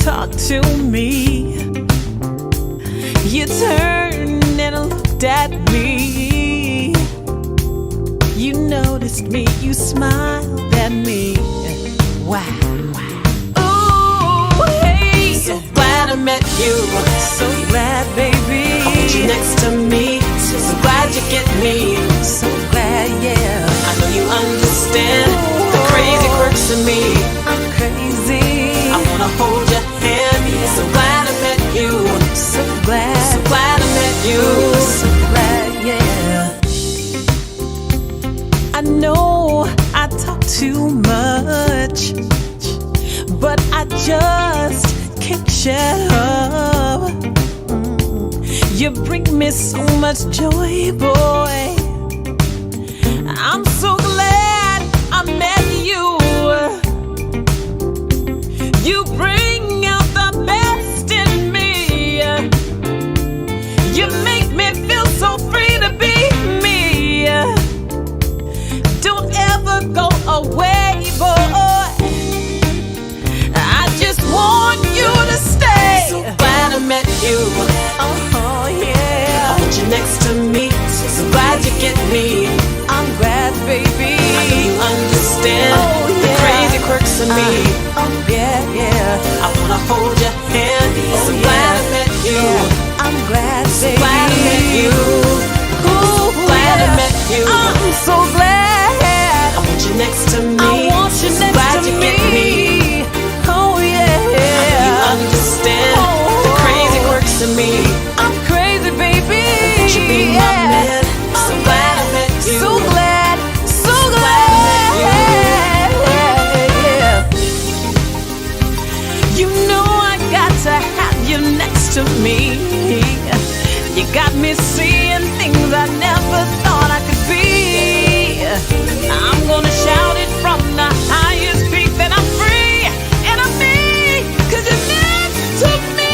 talk to me. You turned and looked at me. You noticed me, you smiled at me. Wow. Ooh, hey. So glad I met you. So glad, baby. I want you next to me. So glad you get me. So glad, yeah. I know you understand the crazy quirks of me. I'm crazy. I wanna hold your hand. So glad I met you. So glad. So glad I met you. So glad, yeah. I know I talk too much, but I just can't shut up. You bring me so much joy, boy. I'm so glad I met you. You bring out the best in me. You make me feel so free to be me. Don't ever go away, boy. I just want you to stay. So glad I met you. Oh yeah. I want you next to me. So glad you get me. I'm glad, baby. I know you understand the crazy quirks of me. Yeah. I wanna hold your hand. So glad I met you. I'm glad, So baby. glad I met you. Ooh, glad I met you. I'm so glad. I want you next to me. I want you so next glad to you me. get me. Oh yeah. I know you understand the crazy quirks of me. I'm crazy, baby. Won't you be my man? So glad I met you. So glad, so glad. You know I got to have you next to me. You got me seeing things I never thought I could be. I'm gonna shout it from the highest peak that I'm free and I'm me, 'cause you're next to me.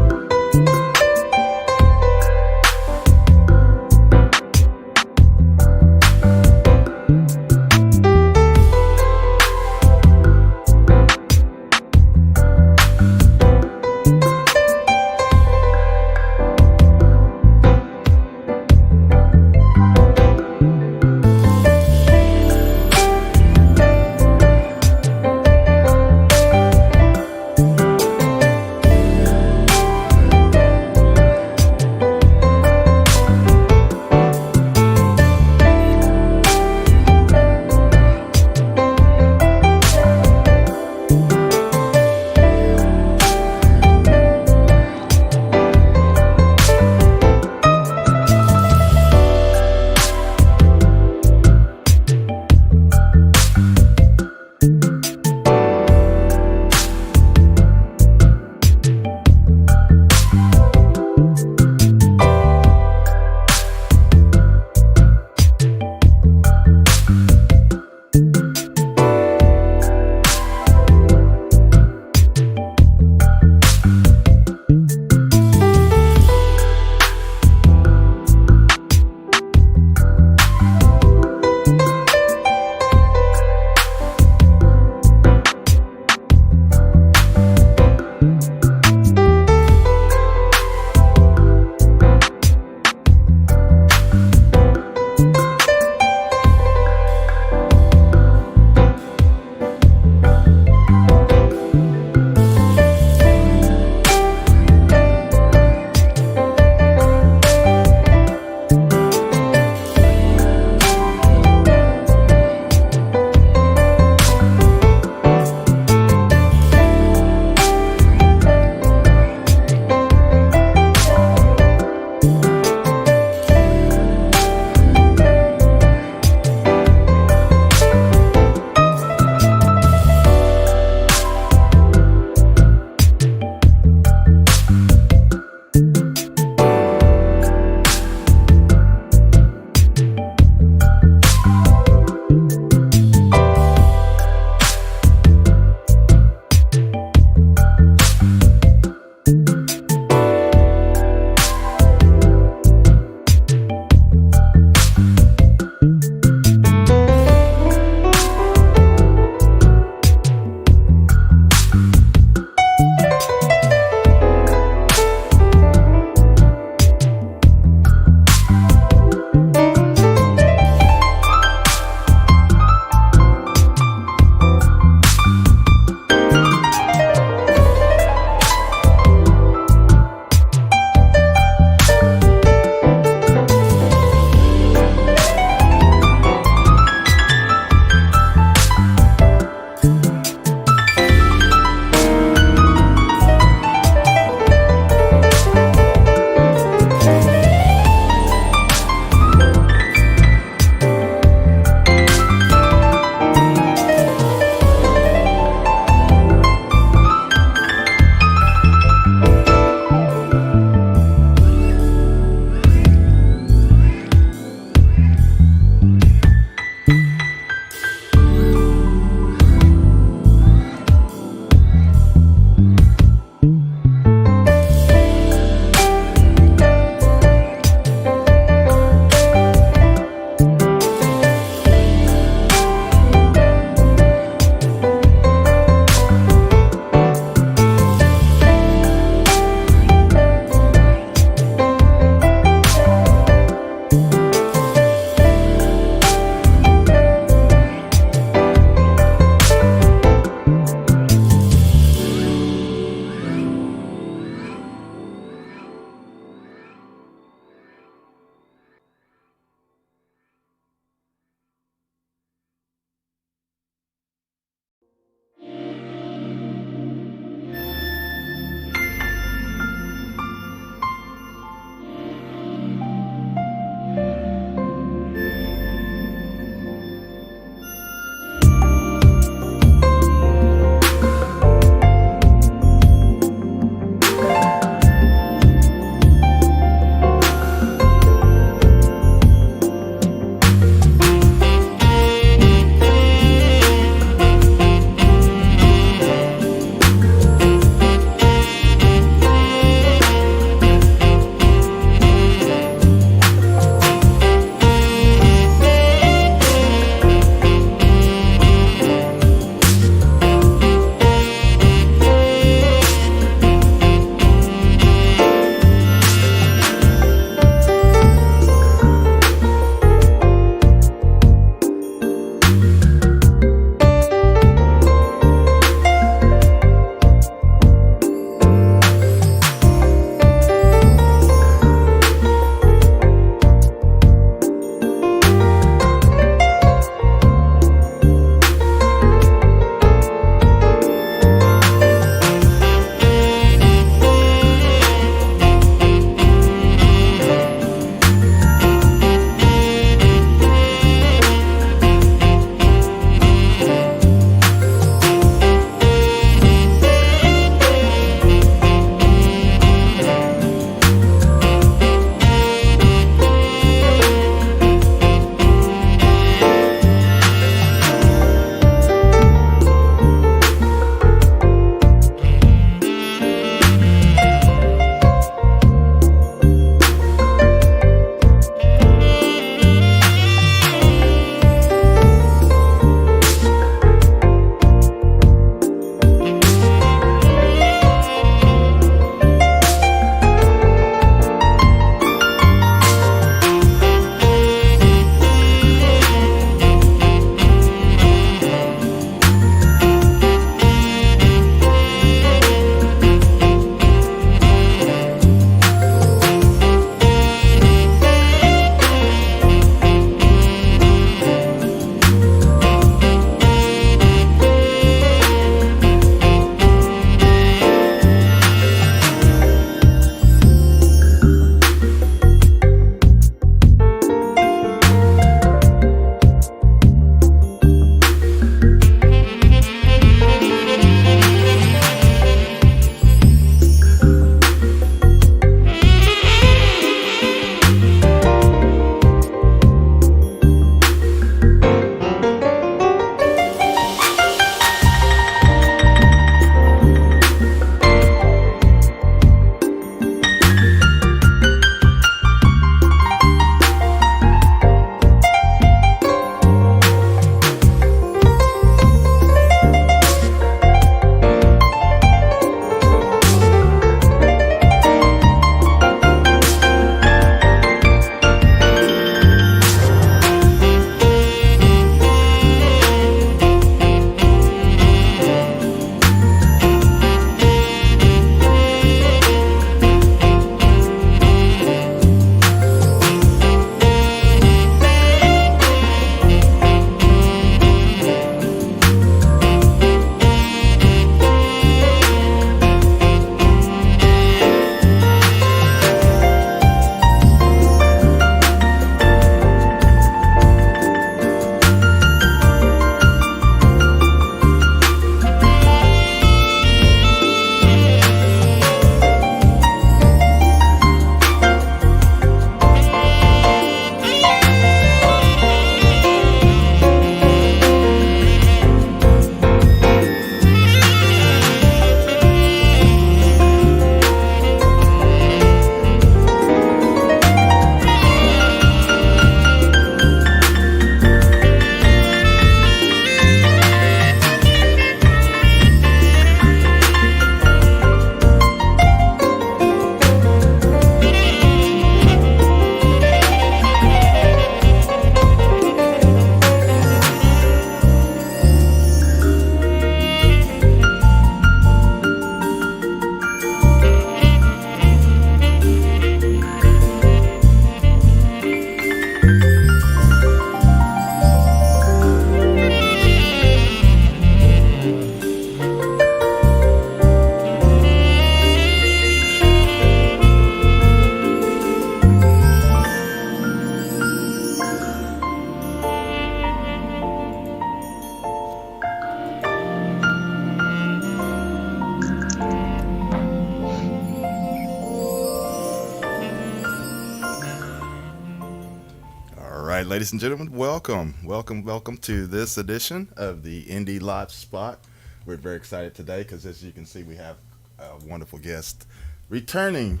right, ladies and gentlemen, welcome to this edition of the Indie Live Spot. We're very excited today because, as you can see, we have a wonderful guest returning,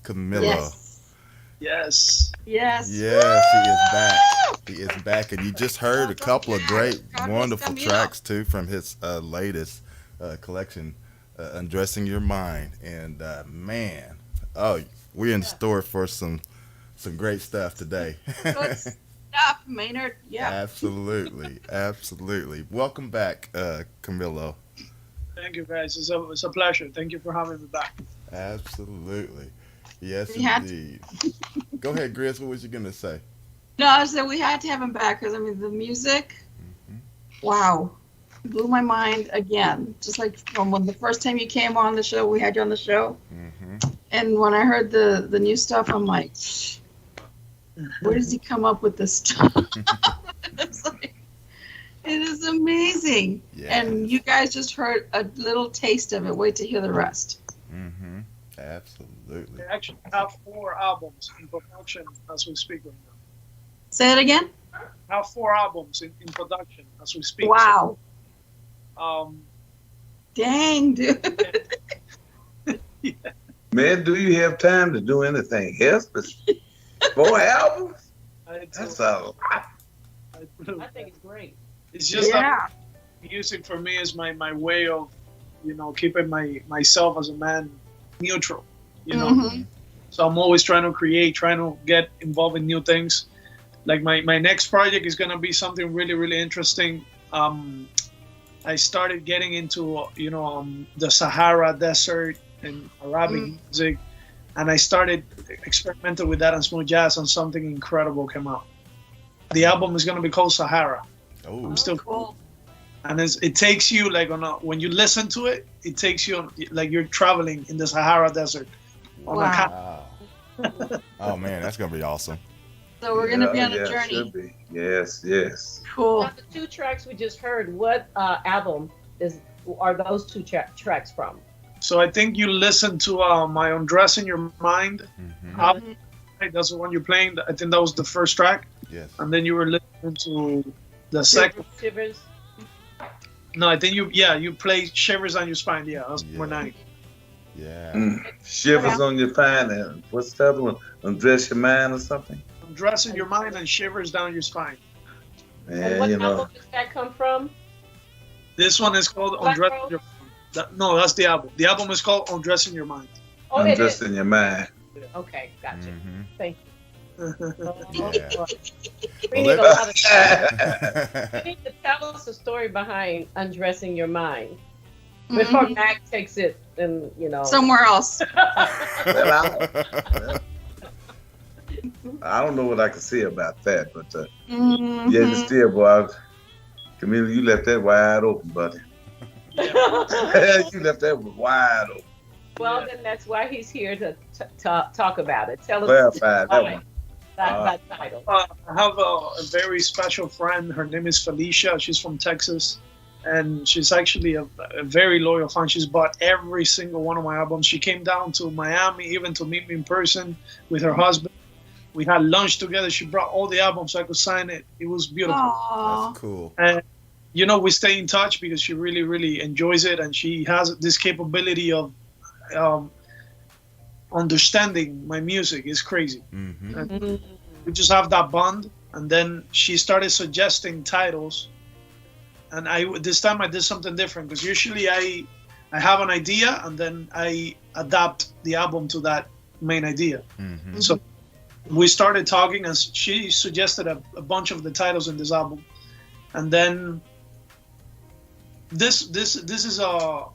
Camilo. Yes. Yes, he is back. He is back, and you just heard a couple of great, wonderful tracks too from his latest collection, "Undressing Your Mind." And man, we're in store for some great stuff today. Good stuff, Maynard. Yeah. Absolutely. Welcome back, Camilo. Thank you, guys. It's a pleasure. Thank you for having me back. Absolutely. Yes, We had indeed. Go ahead, Grizz. What was you gonna say? No, I said we had to have him back because, I mean, the music, wow, blew my mind again. Just like from when the first time you came on the show, we had you on the show. And when I heard the new stuff, I'm like, where does he come up with this stuff? It's like, it is amazing. Yes. And you guys just heard a little taste of it. Wait to hear the rest. Absolutely. We actually have 4 albums in production as we speak right now. Say it again. I have 4 albums in production as we speak. Wow. So, Dang, dude. yeah. Man, do you have time to do anything else? But 4 albums? That's a lot. I think it's great. It's just Yeah. that music for me is my way of, keeping myself as a man neutral. So I'm always trying to create, trying to get involved in new things. Like my next project is gonna be something really, really interesting. I started getting into the Sahara Desert and Arabic music, and I started experimenting with that and smooth jazz, and something incredible came out. The album is gonna be called Sahara. Oh, I'm still Cool. and it takes you like when you listen to it, it takes you like you're traveling in the Sahara Desert. On a Wow. wow. Oh man, that's gonna be awesome. So we're going to be on a Yeah, journey. should be. Yes. Cool. Now, the 2 tracks we just heard, what album are those 2 tracks from? So I think you listen to my Undressing Your Mind album. Right? That's the one you're playing. I think that was the first track. Yes. And then you were listening to the second. Shivers. No, I think you play Shivers on Your Spine. Yeah, that's number 9. Yeah. Shivers on your spine. And what's the other one? Undress Your Mind or something? Undressing Your Mind and Shivers Down Your Spine. And Man, what album does that come from? This one is called Black Undressing Rose? Your Mind. No, that's the album. The album is called Undressing Your Mind. Oh, it is. Undressing Your Mind. Okay, gotcha. Thank you. Yeah. We need a lot of You need to tell us the story behind Undressing Your Mind before Mac takes it and, Somewhere else. Well, I don't know what I can say about that, but yeah, still, boy, Camilo, you left that wide open, buddy. You left that wide open. Well, then that's why he's here to talk about it. Tell us Clarify that one. that title. I have a very special friend. Her name is Felicia. She's from Texas. And she's actually a very loyal fan. She's bought every single one of my albums. She came down to Miami even to meet me in person with her husband. We had lunch together. She brought all the albums so I could sign it. It was beautiful. Aww. That's cool. And, we stay in touch because she really, really enjoys it. And she has this capability of understanding my music. It's crazy. And we just have that bond. And then she started suggesting titles. And this time I did something different because usually I have an idea and then I adapt the album to that main idea. So we started talking and she suggested a bunch of the titles in this album. And then this is a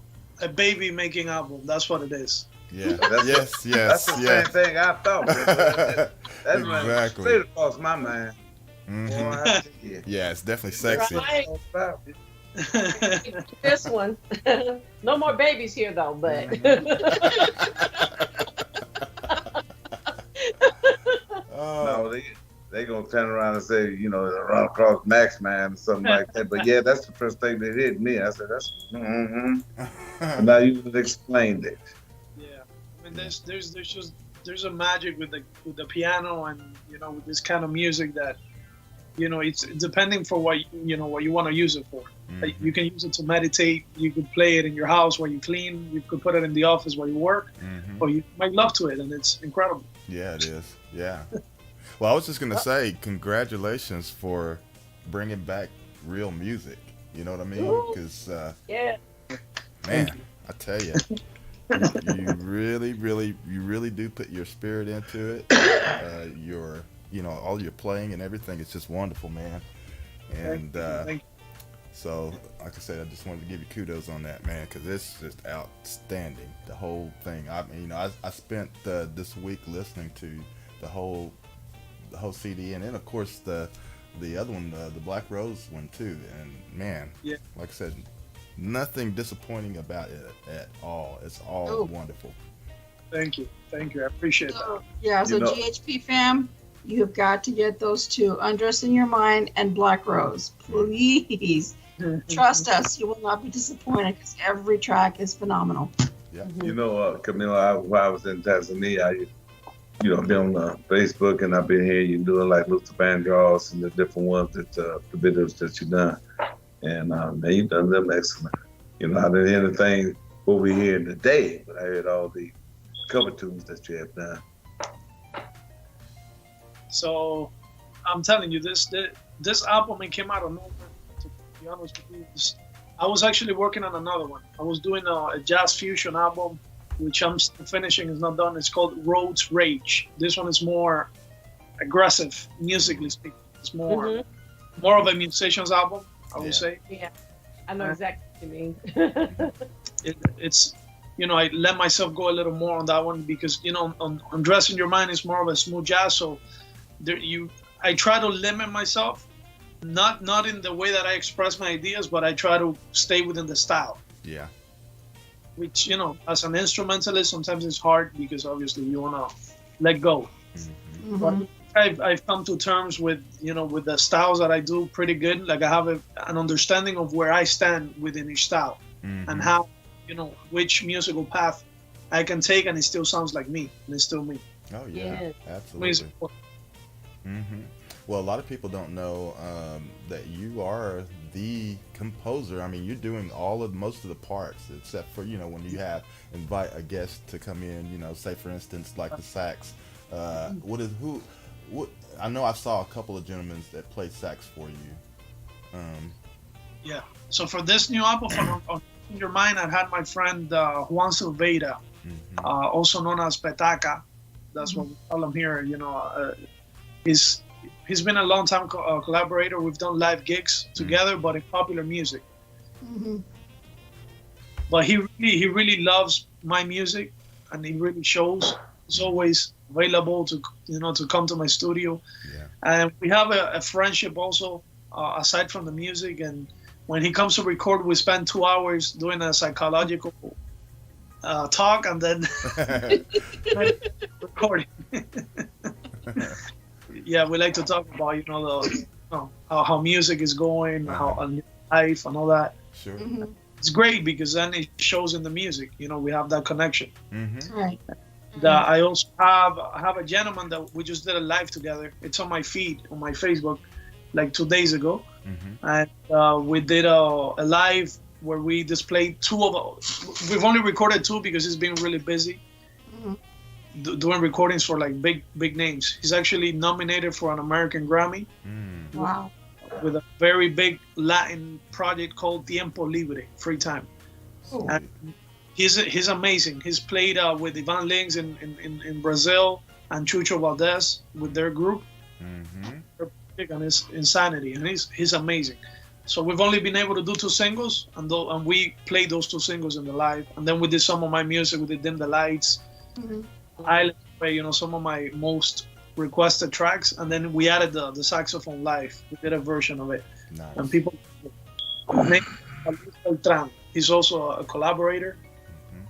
baby making album. That's what it is. Yeah. That's yes. the same thing I thought. That's Exactly. straight across my mind. Boy, Yeah, it's definitely sexy. Right. This one. No more babies here, though, but. No, they gonna turn around and say, run across Max Man or something like that. But yeah, that's the first thing that hit me. I said, that's And now you explained it. Yeah, I mean, there's a magic with the piano and with this kind of music that it's depending for what you want to use it for. Like, you can use it to meditate. You could play it in your house while you clean. You could put it in the office while you work, or you make love to it, and it's incredible. Yeah, it is. Yeah. Well, I was just gonna say congratulations for bringing back real music. You know what I mean? Because Yeah. man, I tell you, you really do put your spirit into it. All your playing and everything. It's just wonderful, man. And Thank you. so, like I said, I just wanted to give you kudos on that, man, because it's just outstanding. The whole thing. I mean, I spent this week listening to the whole CD, and then of course the other one, the Black Rose one too. And man, Yeah. like I said, nothing disappointing about it at all. It's all wonderful. Thank you. I appreciate that. So, yeah, so GHP fam, you have got to get those two, Undressing Your Mind and Black Rose. Please trust us. You will not be disappointed because every track is phenomenal. Yeah. Camilo, while I was in Tanzania, I've been on Facebook and I've been hearing you doing like Luther Vandross and the different ones the videos that you've done. And man, you've done them excellent. I didn't hear anything what we hear today, but I heard all the cover tunes that you have done. So I'm telling you, this album, it came out of nowhere, to be honest with you. I was actually working on another one. I was doing a jazz fusion album, which I'm still finishing, is not done. It's called Roads Rage. This one is more aggressive, musically speaking. It's more of a musician's album, I would say. Yeah, I know exactly what you mean. It's I let myself go a little more on that one because on Undressing Your Mind is more of a smooth jazz. So I try to limit myself, not in the way that I express my ideas, but I try to stay within the style. Yeah. Which as an instrumentalist, sometimes it's hard because obviously you wanna let go. But I've come to terms with with the styles that I do pretty good. Like I have an understanding of where I stand within each style and how which musical path I can take, and it still sounds like me, and it's still me. Oh yeah, Yeah. absolutely. Well, a lot of people don't know that you are the composer. I mean, you're doing most of the parts, except for when you invite a guest to come in. Say for instance, like the sax. What? I know I saw a couple of gentlemen that played sax for you. Yeah. So for this new album, on Your Mind, I had my friend Juan Silveira, also known as Petaca. That's what we call him here. He's been a long time collaborator. We've done live gigs together, but in popular music. But he really loves my music, and he really shows. He's always available to come to my studio. Yeah. And we have a friendship also aside from the music. And when he comes to record, we spend 2 hours doing a psychological talk and then recording. Yeah, we like to talk about how music is going, how life and all that. Sure. It's great because then it shows in the music. We have that connection. Right. I also have a gentleman that we just did a live together. It's on my feed on my Facebook, like 2 days ago, and we did a live where we displayed 2 of. We've only recorded 2 because he's been really busy doing recordings for like big names. He's actually nominated for an American Grammy. Wow. With a very big Latin project called Tiempo Libre, Free Time. And he's amazing. He's played with Ivan Lins in Brazil and Chucho Valdez with their group. And it's Insanity, and he's amazing. So we've only been able to do 2 singles, and we played those 2 singles in the live. And then we did some of my music. We did Dim the Lights, Island Way, some of my most requested tracks, and then we added the saxophone live. We did a version of it. Nice. And people, he's also a collaborator.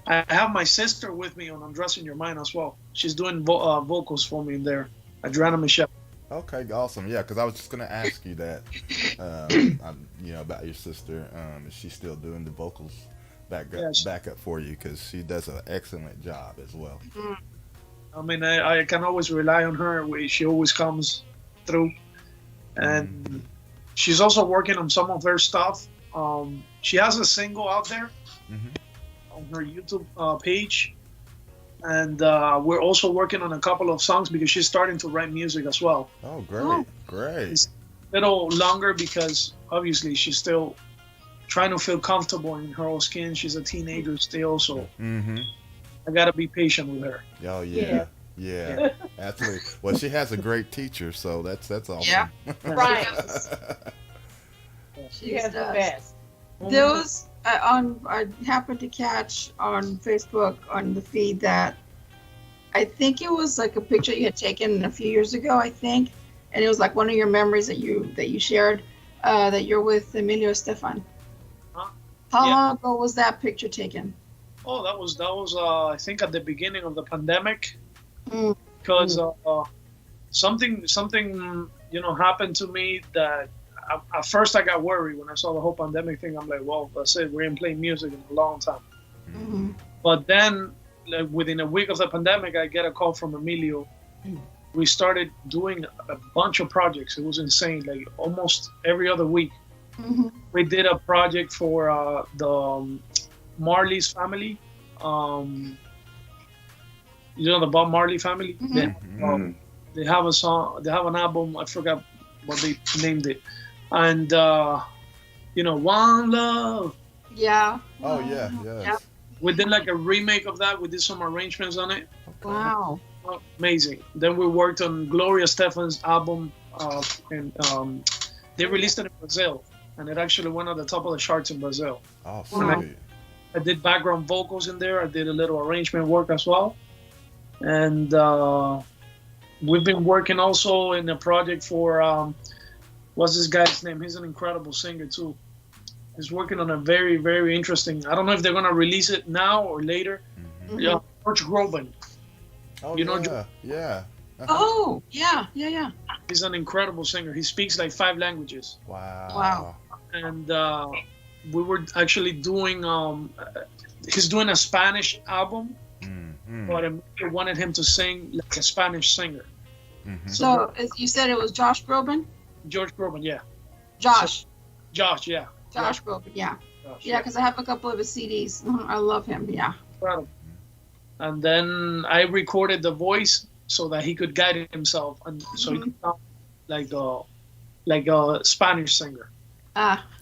I have my sister with me on Undressing Your Mind as well. She's doing vocals for me in there, Adriana Michelle. Okay, awesome. Yeah, because I was just gonna ask you that, about your sister. Is she still doing the vocals backup for you? Because she does an excellent job as well. I mean, I can always rely on her. She always comes through, and she's also working on some of her stuff. She has a single out there on her YouTube page, and we're also working on a couple of songs because she's starting to write music as well. Oh, great, great. It's a little longer because obviously she's still trying to feel comfortable in her own skin. She's a teenager still, so I gotta be patient with her. Oh yeah, absolutely. Well, she has a great teacher, so that's awesome. Yeah. Right. She has the best. Those I happened to catch on Facebook on the feed that I think it was like a picture you had taken a few years ago, I think, and it was like one of your memories that you shared that you're with Emilio Estefan. How long ago was that picture taken? Oh, that was I think at the beginning of the pandemic, because something happened to me that at first I got worried when I saw the whole pandemic thing. I'm like, well, that's it. We ain't playing music in a long time. But then, like, within a week of the pandemic, I get a call from Emilio. We started doing a bunch of projects. It was insane, like almost every other week. We did a project for the Marley's family. The Bob Marley family. They have a song. They have an album. I forgot what they named it. And One Love. Yeah. Oh yeah, yes. Yeah. We did like a remake of that. We did some arrangements on it. Wow. Amazing. Then we worked on Gloria Stefan's album, and they released it in Brazil, and it actually went on the top of the charts in Brazil. Oh, Wow. sweet. I did background vocals in there. I did a little arrangement work as well, and we've been working also in a project for what's this guy's name? He's an incredible singer too. He's working on a very, very interesting. I don't know if they're gonna release it now or later. Yeah, George Groban. Oh, You know, yeah. Oh, yeah. He's an incredible singer. He speaks like 5 languages. Wow. And we were actually doing he's doing a Spanish album, but I wanted him to sing like a Spanish singer. So as you said, it was Josh Groban. George Groban, yeah. Josh, Yeah. Josh Groban, yeah. Josh, Yeah, because I have a couple of his CDs. I love him. Yeah. Incredible. And then I recorded the voice so that he could guide himself, and so he could sound like a Spanish singer.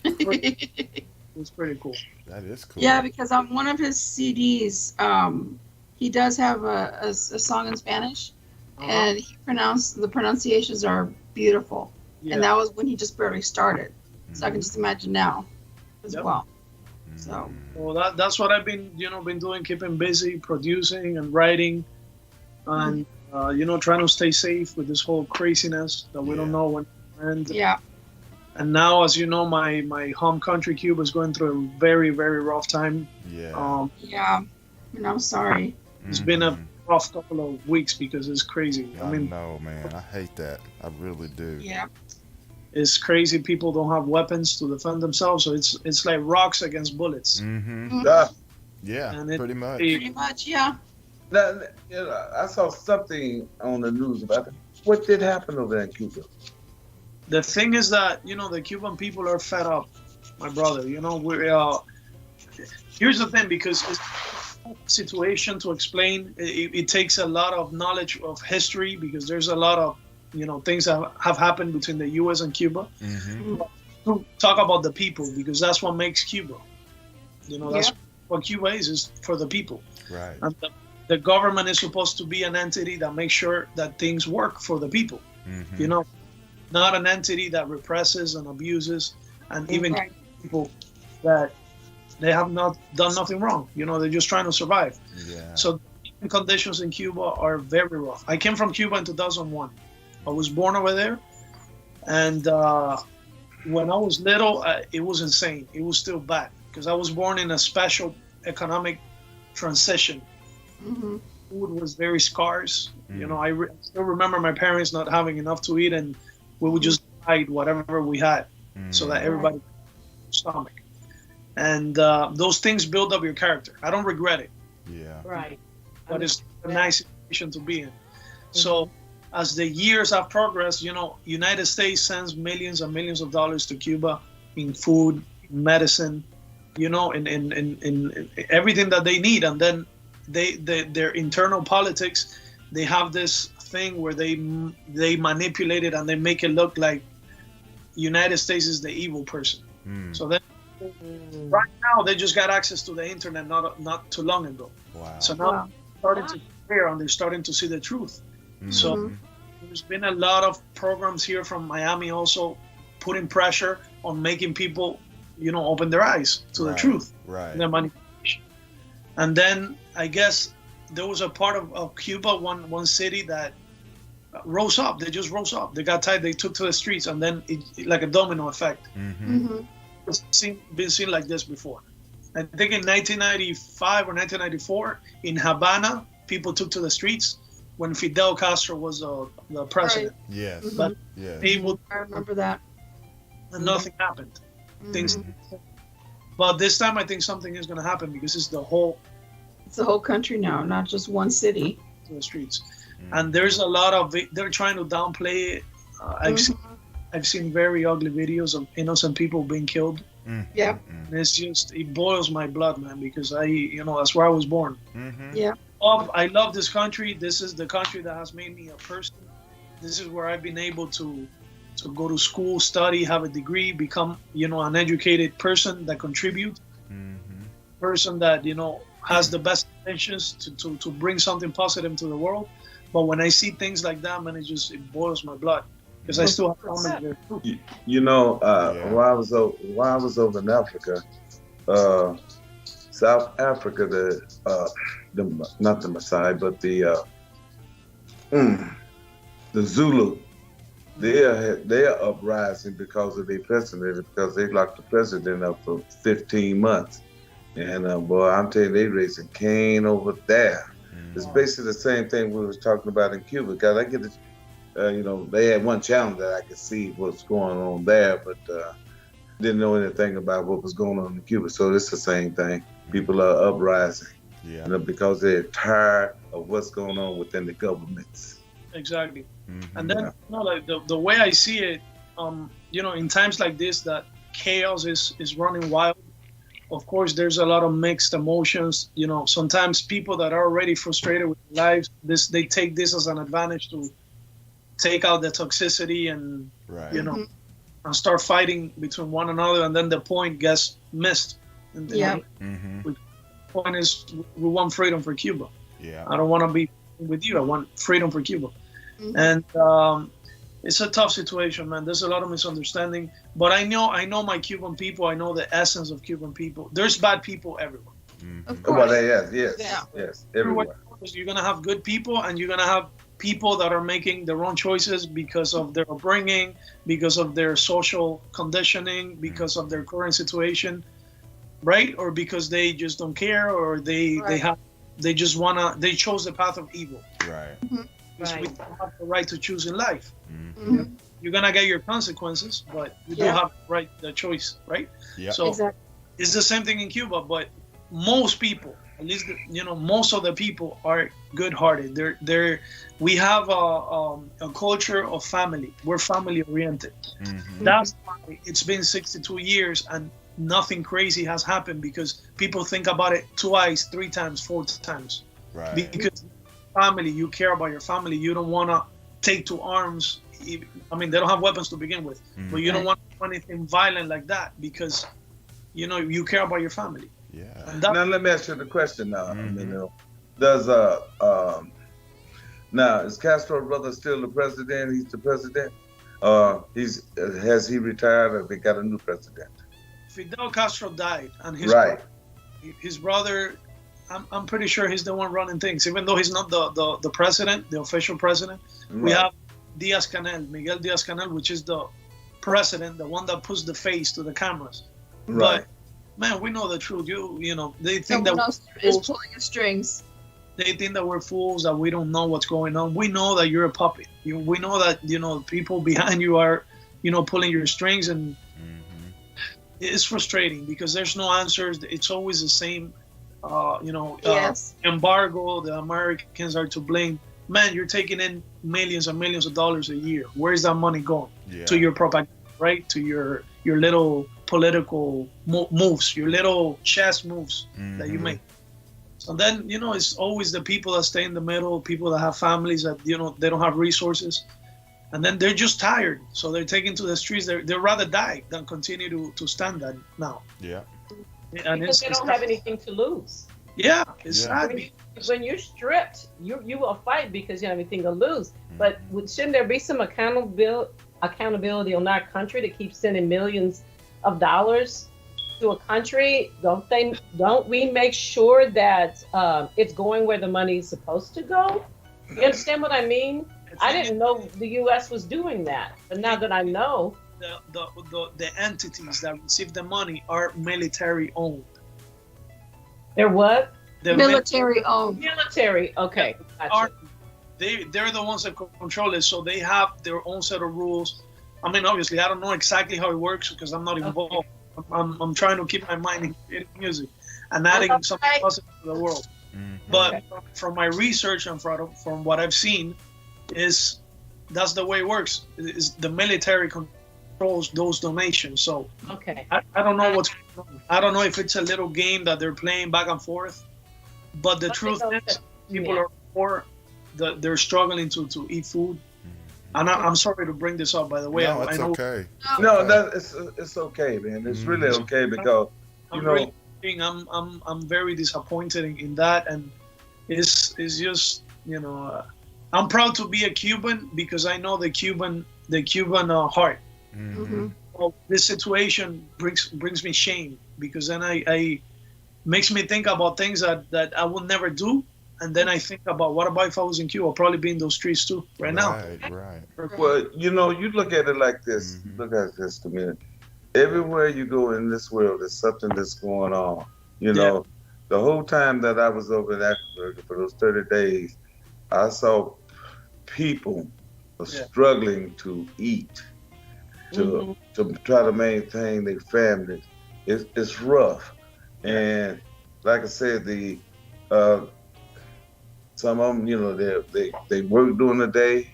It was pretty cool. That is cool. Yeah, because on one of his CDs, he does have a song in Spanish, and the pronunciations are beautiful. Yeah. And that was when he just barely started. So I can just imagine now as well. So. Well, that's what I've been doing, keeping busy, producing and writing, and trying to stay safe with this whole craziness that we don't know when to end. Yeah. And now, as you know, my home country, Cuba, is going through a very, very rough time. Yeah. Yeah. And I'm sorry. It's been a rough couple of weeks because it's crazy. I know, man. I hate that. I really do. Yeah. It's crazy. People don't have weapons to defend themselves, so it's like rocks against bullets. Yeah, And pretty much. Pretty much, yeah. Now, I saw something on the news about it. What did happen over there in Cuba? The thing is that the Cuban people are fed up, my brother. We're here's the thing, because it's a situation to explain. It takes a lot of knowledge of history, because there's a lot of things that have happened between the U.S. and Cuba. To talk about the people, because that's what makes Cuba. That's what Cuba is for the people. Right. And the government is supposed to be an entity that makes sure that things work for the people. Not an entity that represses and abuses, and even people that they have not done nothing wrong. They're just trying to survive. Yeah. So the conditions in Cuba are very rough. I came from Cuba in 2001. I was born over there, and when I was little, it was insane. It was still bad because I was born in a special economic transition. Food was very scarce. I still remember my parents not having enough to eat, and we would just hide whatever we had so that everybody had a stomach. And those things build up your character. I don't regret it. Yeah. Right. But it's a nice situation to be in. So as the years have progressed, United States sends millions and millions of dollars to Cuba in food, medicine, in everything that they need. And then their internal politics, they have this thing where they manipulate it and they make it look like United States is the evil person. So then right now they just got access to the internet not too long ago. Wow. So now they're starting to clear and they're starting to see the truth. So there's been a lot of programs here from Miami also putting pressure on making people, open their eyes to the truth. Right. The manipulation. And then I guess there was a part of Cuba, one city that rose up. They just rose up. They got tired. They took to the streets, and then it like a domino effect. It's been seen like this before. I think in 1995 or 1994 in Havana, people took to the streets when Fidel Castro was the president. Right. Yes. But I remember that. And nothing happened. Things. But this time, I think something is going to happen because it's the whole country now, not just one city. To the streets, and there's a lot of they're trying to downplay it. I've seen very ugly videos of innocent people being killed. Yeah, and it boils my blood, man, because that's where I was born. Yeah, I love this country. This is the country that has made me a person. This is where I've been able to go to school, study, have a degree, become an educated person that contributes, person that has the best intentions to bring something positive to the world. But when I see things like that, man, it boils my blood because I still have family there. While I was over in Africa, South Africa, not the Maasai, but the Zulu, they're uprising because of their president, because they locked the president up for 15 months. And boy, I'm telling you, they raising Cain over there. It's basically the same thing we was talking about in Cuba. Because I get they had one challenge that I could see what's going on there, but didn't know anything about what was going on in Cuba. So it's the same thing. People are uprising, because they're tired of what's going on within the governments. Exactly. And then, like the way I see it, in times like this, that chaos is running wild. Of course, there's a lot of mixed emotions. Sometimes people that are already frustrated with their lives, they take this as an advantage to take out the toxicity and, and start fighting between one another. And then the point gets missed. The point is, we want freedom for Cuba. Yeah. I don't want to be with you. I want freedom for Cuba. And it's a tough situation, man. There's a lot of misunderstanding, but I know my Cuban people. I know the essence of Cuban people. There's bad people everywhere. Of course. Well, yes, everywhere. You're gonna have good people, and you're gonna have people that are making the wrong choices because of their upbringing, because of their social conditioning, because of their current situation, right? Or because they just don't care, or they chose the path of evil. Right. Because we don't have the right to choose in life. You're gonna get your consequences, but you do have the choice, right? Yeah. So it's the same thing in Cuba, but most people, at least most of the people are good-hearted. We have a culture of family. We're family oriented. That's why it's been 62 years and nothing crazy has happened, because people think about it twice, 3 times, 4 times. Right. Because family, you care about your family. You don't want to take to arms. I mean, they don't have weapons to begin with, but you don't want to do anything violent like that because you care about your family. Yeah. Now let me ask you the question now. Does now is Castro's brother still the president? He's the president. Has he retired, or they got a new president? Fidel Castro died, and his brother, I'm pretty sure he's the one running things, even though he's not the president, the official president. Right. We have Miguel Diaz-Canel, which is the president, the one that puts the face to the cameras. Right. But man, we know the truth. They think that is pulling the strings. They think that we're fools, that we don't know what's going on. We know that you're a puppet. We know that people behind you are pulling your strings, and it's frustrating because there's no answers. It's always the same. Embargo. The Americans are to blame. man, you're taking in millions and millions of dollars a year. Where's that money going? Yeah. To your propaganda, right? To your little political moves, your little chess moves that you make. So then, you know, it's always the people that stay in the middle, people that have families that, you know, they don't have resources. And then they're just tired. So they're taken to the streets. They'd rather die than continue to stand that now. Yeah. And because they don't have anything to lose. Yeah, it's sad. When you're stripped, you will fight because you have anything to lose. But shouldn't there be some accountability on our country to keep sending millions of dollars to a country? Don't we make sure that it's going where the money is supposed to go? You understand what I mean? I didn't know the U.S. was doing that, but now that I know, the entities that receive the money are military owned. They're what? The military owned. Military. Okay. Gotcha. They're the ones that control it, so they have their own set of rules. I mean, obviously, I don't know exactly how it works because I'm not involved. Okay. I'm trying to keep my mind in music and adding something positive to the world. But from my research and from what I've seen, that's the way it works. Is the military controls those donations. So I don't know what's going on. I don't know if it's a little game that they're playing back and forth. But the truth is, people are poor. They're struggling to eat food. And I'm sorry to bring this up, by the way. No, it's okay. No, it's okay, man. It's really okay because I'm very disappointed in that, and it's just, you know, I'm proud to be a Cuban because I know the Cuban heart. Well, this situation brings me shame because then I makes me think about things that I would never do. And then I think about what about if I was in Cuba? I'll probably be in those streets too now. Right. Well, you know, you look at it like this. Look at this a minute. Everywhere you go in this world, there's something that's going on. You know, the whole time that I was over in Africa for those 30 days, I saw people struggling to eat, to try to maintain their families. It's rough. And like I said, some of them, you know, they work during the day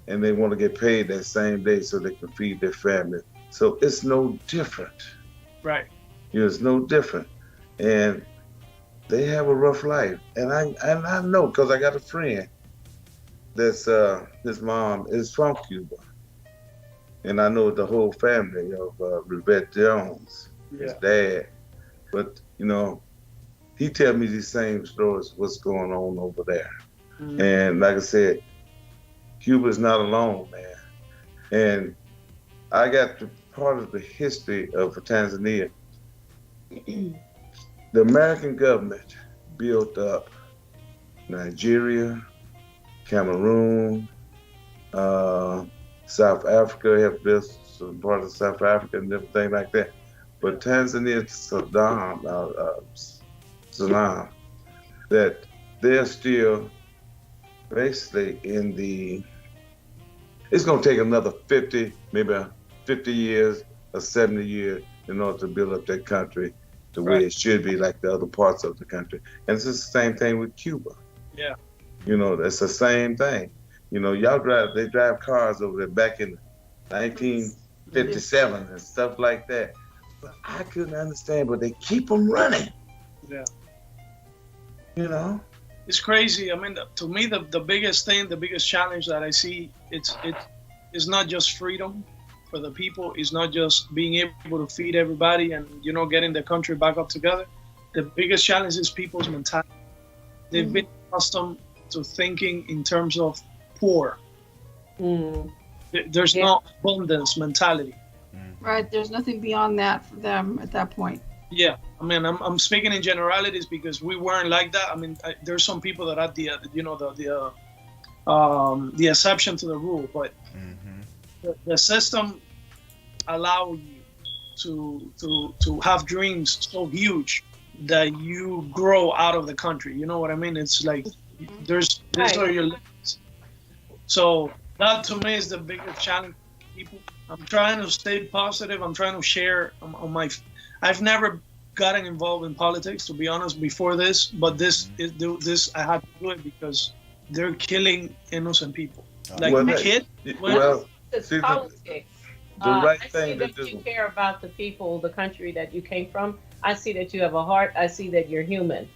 and they want to get paid that same day so they can feed their family. So it's no different. Right. You know, it's no different. And they have a rough life. And I know because I got a friend that's his mom is from Cuba. And I know the whole family of Rivette Jones, his dad. But, you know, he tell me these same stories, what's going on over there. And like I said, Cuba's not alone, man. And I got part of the history of Tanzania. The American government built up Nigeria, Cameroon, South Africa, have built some part of South Africa and everything like that. But Tanzania, Salam, that they're still basically in it's going to take another 50, maybe 50 years or 70 years in order to build up that country the way it should be like the other parts of the country. And it's the same thing with Cuba. Yeah. You know, it's the same thing. You know, they drive cars over there back in 1957 and stuff like that. But I couldn't understand, but they keep them running. Yeah. You know, it's crazy. I mean, to me, the biggest thing, the biggest challenge that I see, it's not just freedom for the people. It's not just being able to feed everybody and, you know, getting the country back up together. The biggest challenge is people's mentality. They've been accustomed to thinking in terms of poor. There's no abundance mentality. Right. There's nothing beyond that for them at that point. Yeah, I mean, I'm speaking in generalities because we weren't like that. I mean, there's some people that are the exception to the rule, but the system allows you to have dreams so huge that you grow out of the country. You know what I mean? It's like these are your limits. So that to me is the biggest challenge for people. I'm trying to stay positive. I'm trying to share on my. I've never gotten involved in politics, to be honest, before this, but this I had to do it because they're killing innocent people. Like Well, a kid. well, It's see, politics. the right I see thing to that you do. care about the people, the country that you came from. I see that you have a heart. I see that you're human,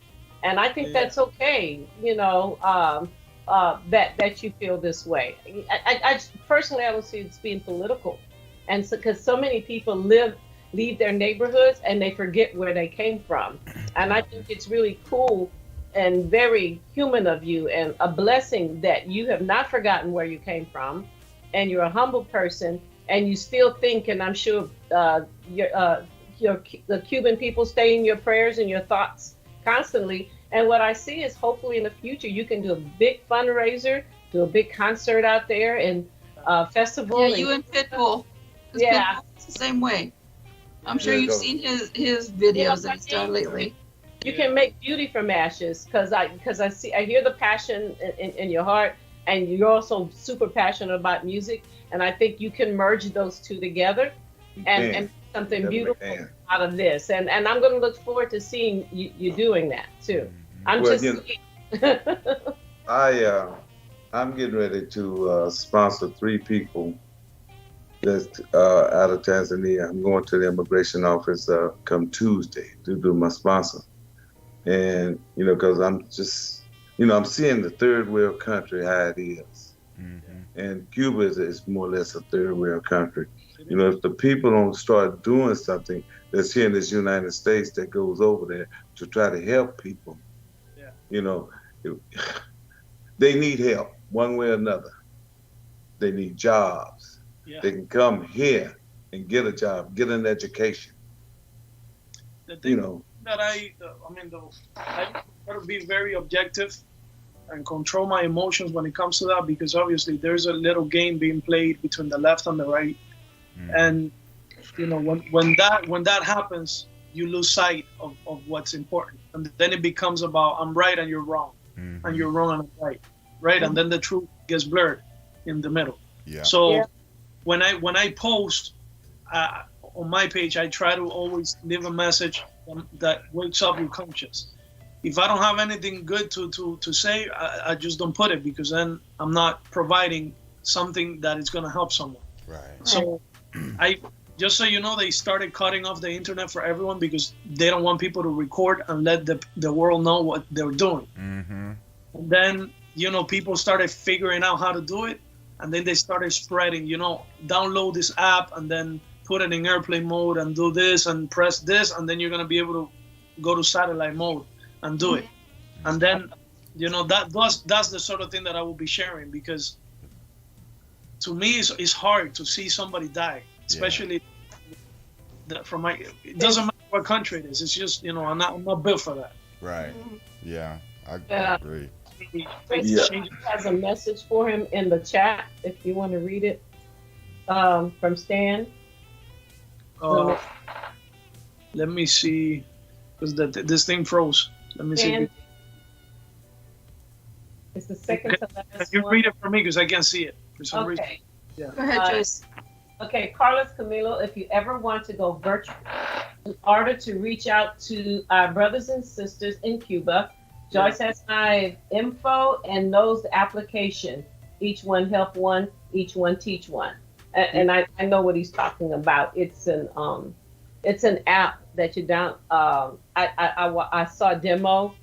and I think Yeah. that's okay. You know, that you feel this way. I personally, I don't see it as being political, and so because so many people leave their neighborhoods and they forget where they came from, and I think it's really cool and very human of you and a blessing that you have not forgotten where you came from, and you're a humble person, and you still think, and I'm sure the Cuban people stay in your prayers and your thoughts constantly. And what I see is hopefully in the future you can do a big fundraiser, do a big concert out there and festival. Yeah, you and Pitbull. 'Cause Yeah. Pitbull's the same way. I'm sure Yeah, you've go. seen his videos that he's done lately. You can make beauty from ashes because I hear the passion in your heart, and you're also super passionate about music, and I think you can merge those two together and make something Definitely beautiful can. out of this. And I'm going to look forward to seeing you doing that too. I'm Well, just you know, I'm getting ready to sponsor 3 people that's out of Tanzania. I'm going to the immigration office come Tuesday to do my sponsor. And, you know, because I'm just, you know, I'm seeing the third world country how it is. And Cuba is more or less a third world country. You know, if the people don't start doing something that's here in this United States that goes over there to try to help people, Yeah. you know, they need help one way or another. They need jobs. Yeah. They can come here and get a job, get an education. The thing You know, that I try to be very objective and control my emotions when it comes to that, because obviously there's a little game being played between the left and the right, and you know when that happens, you lose sight of what's important, and then it becomes about I'm right and you're wrong, and you're wrong and I'm right, and then the truth gets blurred in the middle. Yeah. So Yeah. when I post on my page, I try to always leave a message that wakes up your conscience. If I don't have anything good to say, I just don't put it, because then I'm not providing something that is going to help someone. Right. So just so you know, they started cutting off the internet for everyone because they don't want people to record and let the world know what they're doing. Mm-hmm. And then, you know, people started figuring out how to do it, and then they started spreading, you know, download this app and then put it in airplane mode and do this and press this, and then you're going to be able to go to satellite mode and do it. And then, you know, that's the sort of thing that I will be sharing, because to me it's hard to see somebody die, especially from my, it doesn't matter what country it is. It's just, you know, I'm not built for that. Right. Yeah. I Yeah. agree. Tracy has a message for him in the chat if you want to read it, from Stan. Let me see, because this thing froze. Let me see. Stan, it's the second to Can last you one. read it for me, because I can't see it for some reason. Okay. Yeah. Go ahead, Joyce. Okay, Carlos Camilo, if you ever want to go virtual in order to reach out to our brothers and sisters in Cuba, Joyce has my info and knows the application. Each one help one, each one teach one. And I know what he's talking about. It's an app that you down. I saw a demo,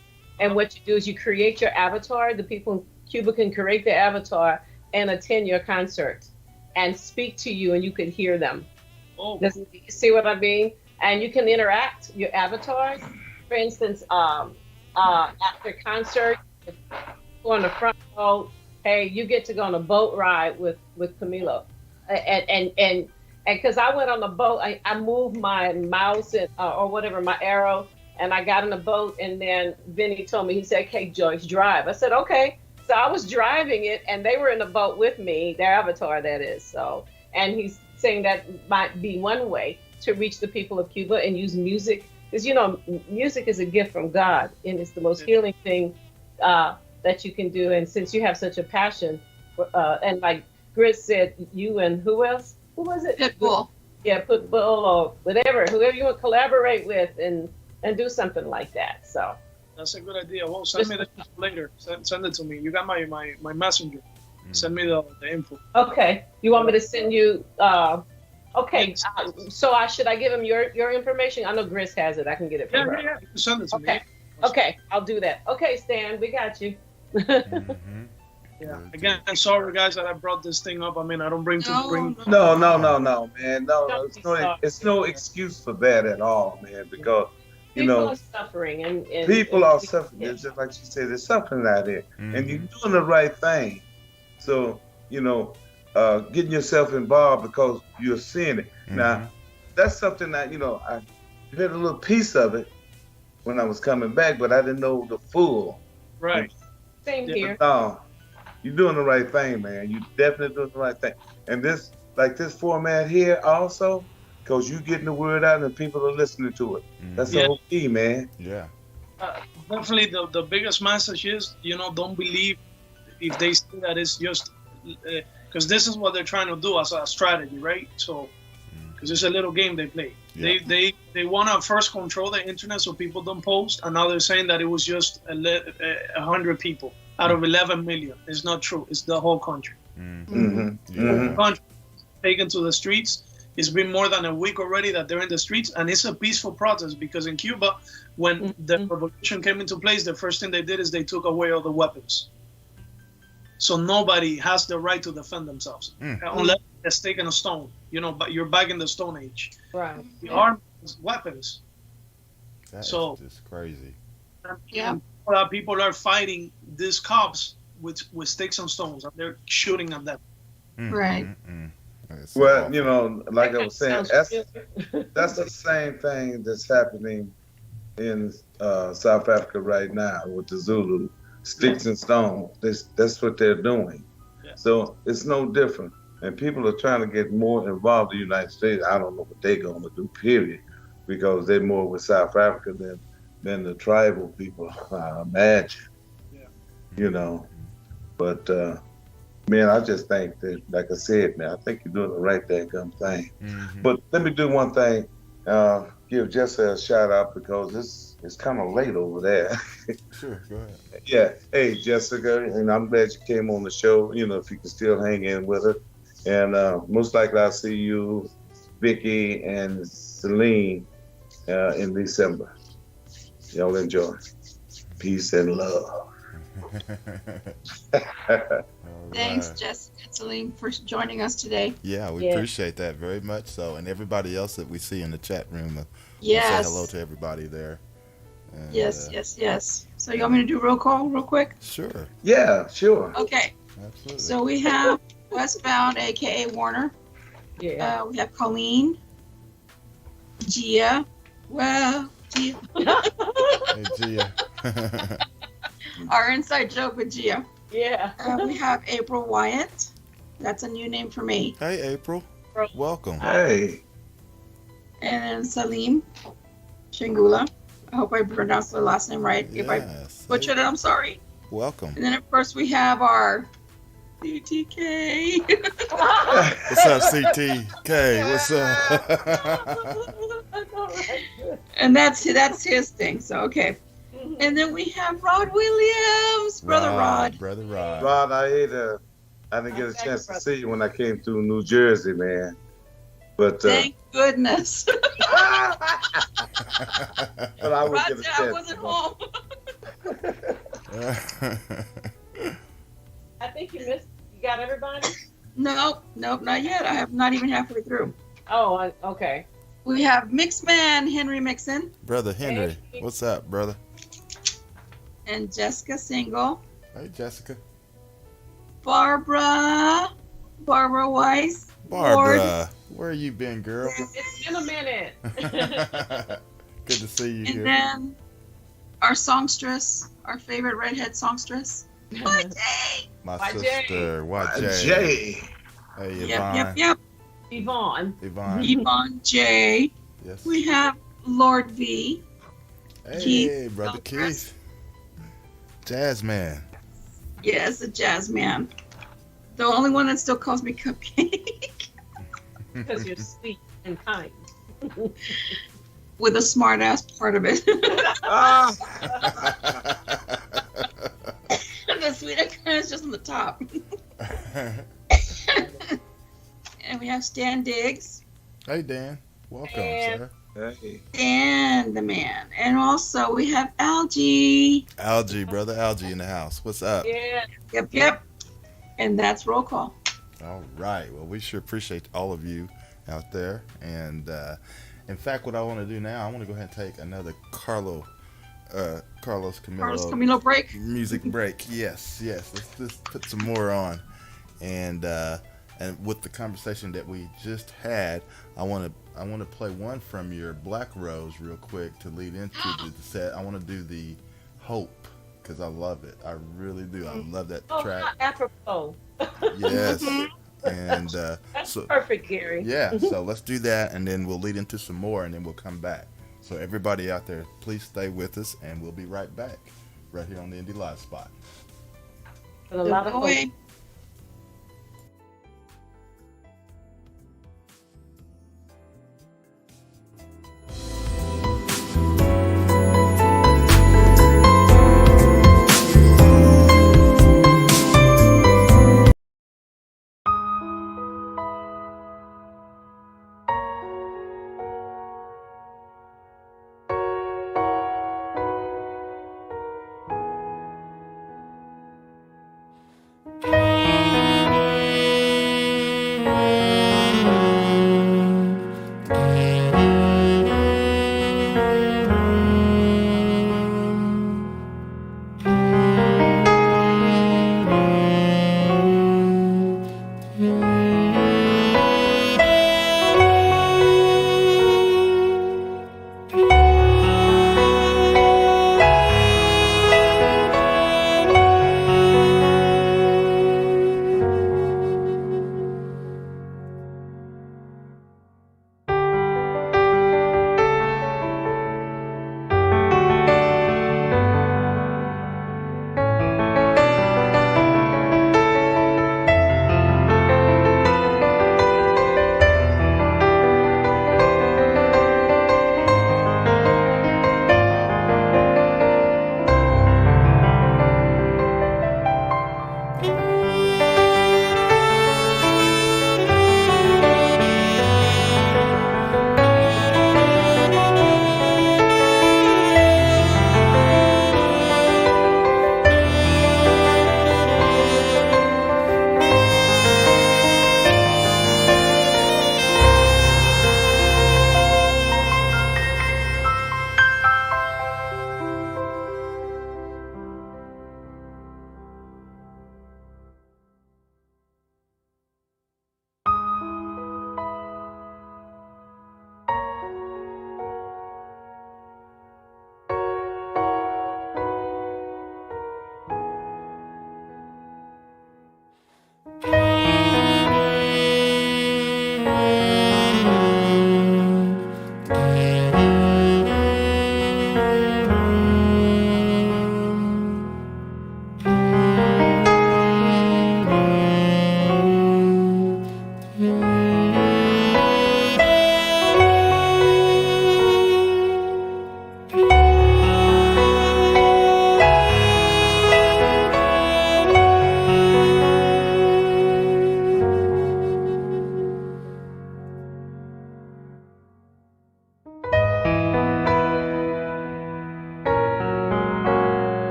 and what you do is you create your avatar. The people in Cuba can create their avatar and attend your concert and speak to you, and you could hear them. Oh, Does you see what I mean? And you can interact your avatars. For instance, after concert, go on the front row. Hey, you get to go on a boat ride with Camilo, and because I went on the boat, I moved my mouse and, or whatever, my arrow, and I got in the boat, and then Vinny told me, he said, "Okay, Joyce, drive." I said, "Okay." So I was driving it, and they were in the boat with me, their avatar, that is. So, and he's saying that might be one way to reach the people of Cuba and use music, because you know, music is a gift from God, and it's the most healing thing that you can do. And since you have such a passion, and like Grit said, you and who else? Who was it? Pitbull. Yeah, Pitbull or whatever, whoever you want to collaborate with and do something like that. So That's a good idea. Well, send me the info later. Send it to me. You got my messenger. Send me the info. Okay. You want me to send you? Okay. So should I give him your information? I know Gris has it. I can get it from her. Yeah. You can send it to me. Okay. I'll do that. Okay, Stan, we got you. Yeah. Again, I'm sorry, guys, that I brought this thing up. I mean, I don't bring. No, man. No, it's no excuse for that at all, man. Because people are suffering, and people are suffering. It's just like she said, there's suffering out there, and you're doing the right thing. So getting yourself involved because you're seeing it. Now, that's something that I heard a little piece of it when I was coming back, but I didn't know the full. Right. Same here. No, you're doing the right thing, man. You definitely doing the right thing. And this format here also, because you getting the word out and people are listening to it. That's the whole key, man. Yeah. Definitely the biggest message is, don't believe if they say that it's just, because this is what they're trying to do as a strategy, right? So, because it's a little game they play. Yeah. They want to first control the internet so people don't post, and now they're saying that it was just 100 people out of 11 million. It's not true. It's the whole country. The whole country taken to the streets. It's been more than a week already that they're in the streets, and it's a peaceful protest because in Cuba, when the revolution came into place, the first thing they did is they took away all the weapons. So nobody has the right to defend themselves unless they're taking a stone. But you're back in the Stone Age. Right. The armed weapons. That's just crazy. Yeah. People are fighting these cops with sticks and stones, and they're shooting at them. Right. Well, like I was saying, that's the same thing that's happening in South Africa right now with the Zulu. Sticks and stones. That's what they're doing. Yeah. So it's no different. And people are trying to get more involved in the United States. I don't know what they're going to do, period, because they're more with South Africa than the tribal people, I imagine. Yeah. But, man, I just think that, like I said, man, I think you're doing the right daggum thing. But let me do one thing. Give Jessica a shout out because it's kind of late over there. Sure, go ahead. Yeah. Hey, Jessica, and I'm glad you came on the show, if you can still hang in with her. And most likely I'll see you, Vicky, and Celine in December. Y'all enjoy. Peace and love. Thanks, Jessica and Celine, for joining us today. Yeah, we appreciate that very much so. And everybody else that we see in the chat room, say hello to everybody there. And, yes. So you want me to do roll call real quick? Sure. Yeah, sure. Okay. Absolutely. So we have Westbound, a.k.a. Warner. Yeah. We have Colleen. Gia. Well, Gia. Hey, Gia. Our inside joke with Gia. Yeah. We have April Wyatt. That's a new name for me. Hey, April. Welcome. Hey. And Salim Shingula. I hope I pronounced the last name right. Yes. If I butchered it, I'm sorry. Welcome. And then, of course, we have our CTK. What's up, CTK? What's up? And that's his thing. So, okay. And then we have Rod Williams, Brother Rod. Brother Rod. Rod, I didn't get a chance to see you when I came through New Jersey, man. But thank goodness. But I would Rod get a said chance. I wasn't home. I think you got everybody? Nope, not yet. I have not even halfway through. Oh, okay. We have Mixman Henry Mixon. Brother Henry. Hey. What's up, brother? And Jessica Single. Hey, Jessica. Barbara Weiss. Barbara, where you been, girl? It's been a minute. Good to see you And here. then our songstress, our favorite redhead songstress, YJ. My YJ. sister, YJ. Jay. Hey, Yvonne. Yep. Yvonne. Yvonne J. Yes. We have Lord V. Hey, Keith. brother Keith. Jazz man. Yes, a jazz man. The only one that still calls me Cupcake. Because you're sweet and kind. with a smart ass part of it. Ah, The sweeter kind is just on the top. And we have Stan Diggs. Hey, Dan. Welcome, Dan. sir. hey. Dan the man. And also we have Algie. Algie, brother Algie in the house. What's up? Yeah. Yep. And that's roll call. All right. Well, we sure appreciate all of you out there. And in fact, what I want to do now, I want to go ahead and take another Carlos Camilo, Carlos Camilo break. music break. Yes. Let's put some more on. And with the conversation that we just had, I want to play one from your Black Rose real quick to lead into the set. I want to do the Hope because I love it. I really do. I love that track. Apropos. Yes. And That's so perfect, Gary. yeah, so let's do that, and then we'll lead into some more, and then we'll come back. So everybody out there, please stay with us, and we'll be right back, right here on the Indie Live Spot. And a lot of hope. Boy. Thank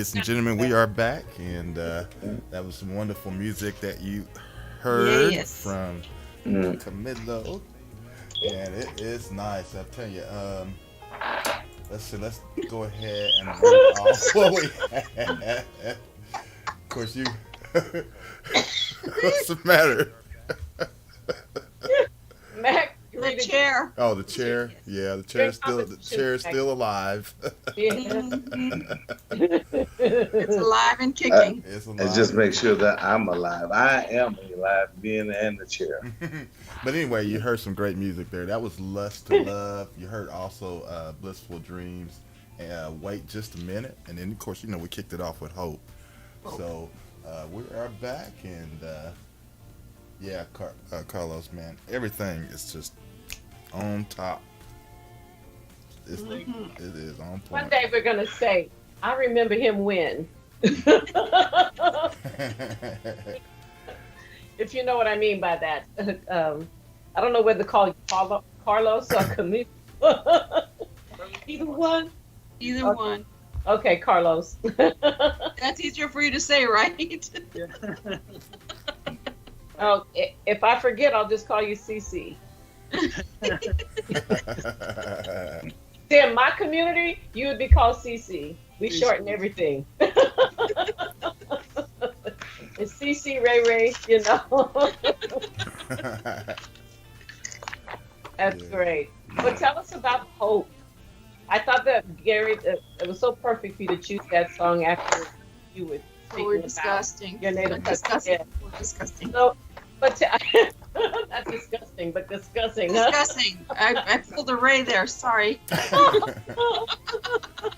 ladies and gentlemen, we are back, and that was some wonderful music that you heard from Camilo, and it is nice. I tell you. Let's see. Let's go ahead and read off what we had. Of course, you. What's the matter? Mac, The chair. Oh, the chair. Yeah, the chair is still alive. It's alive and kicking. It's alive. And just make sure that I'm alive. I am alive, being in the chair. But anyway, you heard some great music there. That was Lust to Love. You heard also Blissful Dreams. Wait Just a Minute. And then, of course, we kicked it off with Hope. So we are back, and Carlos, man, everything is just on top. It is on point. One day we're gonna say, I remember him when. If you know what I mean by that. I don't know whether to call you Carlos or Camilo. Either one. Either one. Okay, Carlos. That's easier for you to say, right? Oh, if I forget, I'll just call you CC. See, in my community, you would be called CC. We shorten everything. It's CC Ray Ray, That's great. But tell us about Hope. I thought that, Gary, it was so perfect for you to choose that song after you were speaking We're about disgusting. your native country. We're disgusting. So, but not disgusting, but discussing. Disgusting. I pulled a Ray there. Sorry.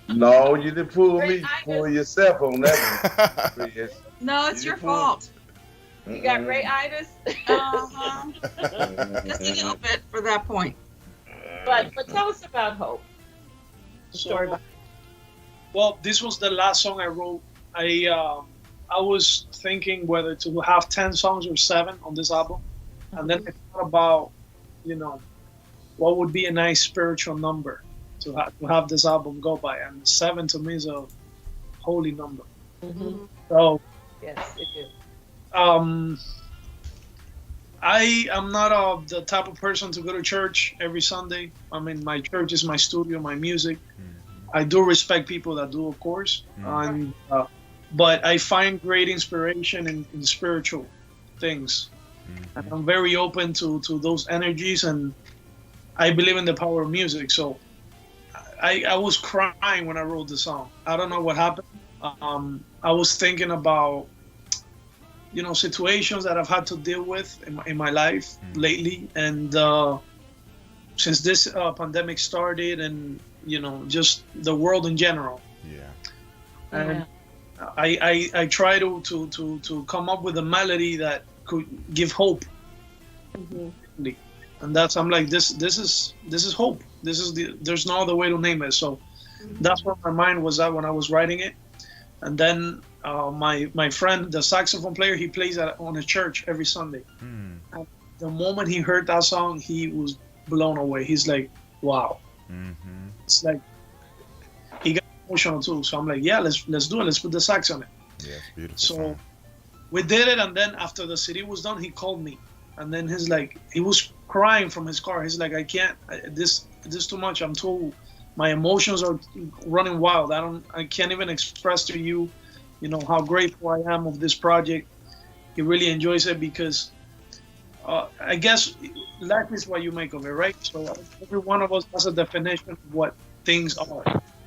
No, you didn't pull me. You pull yourself on that one. No, it's your fault. You got Ray-itis? Uh-huh. Just a little bit for that point. But tell us about Hope. The story behind it. Well, this was the last song I wrote. I was thinking whether to have 10 songs or 7 on this album. And then I thought about, what would be a nice spiritual number to have this album go by. And 7 to me is a holy number. Mm-hmm. So, yes, it is. I am not the type of person to go to church every Sunday. I mean, my church is my studio, my music. I do respect people that do, of course. And but I find great inspiration in spiritual things. And I'm very open to those energies, and I believe in the power of music. So I was crying when I wrote the song. I don't know what happened. I was thinking about, situations that I've had to deal with in my life lately. And since this pandemic started, and, just the world in general. Yeah. And I try to come up with a melody that could give hope. Mm-hmm. And I'm like, this is hope. There's no other way to name it. So that's where my mind was at when I was writing it. And then my friend, the saxophone player, he plays on a church every Sunday. And the moment he heard that song, he was blown away. He's like, wow. Mm-hmm. It's like, he got emotional too. So I'm like, yeah, let's do it. Let's put the sax on it. Yeah, it's beautiful. So song. We did it, and then after the CD was done, he called me. And then he was crying from his car. He's like, I can't, this too much. My emotions are running wild. I can't even express to you, how grateful I am of this project. He really enjoys it because I guess life is what you make of it, right? So every one of us has a definition of what things are.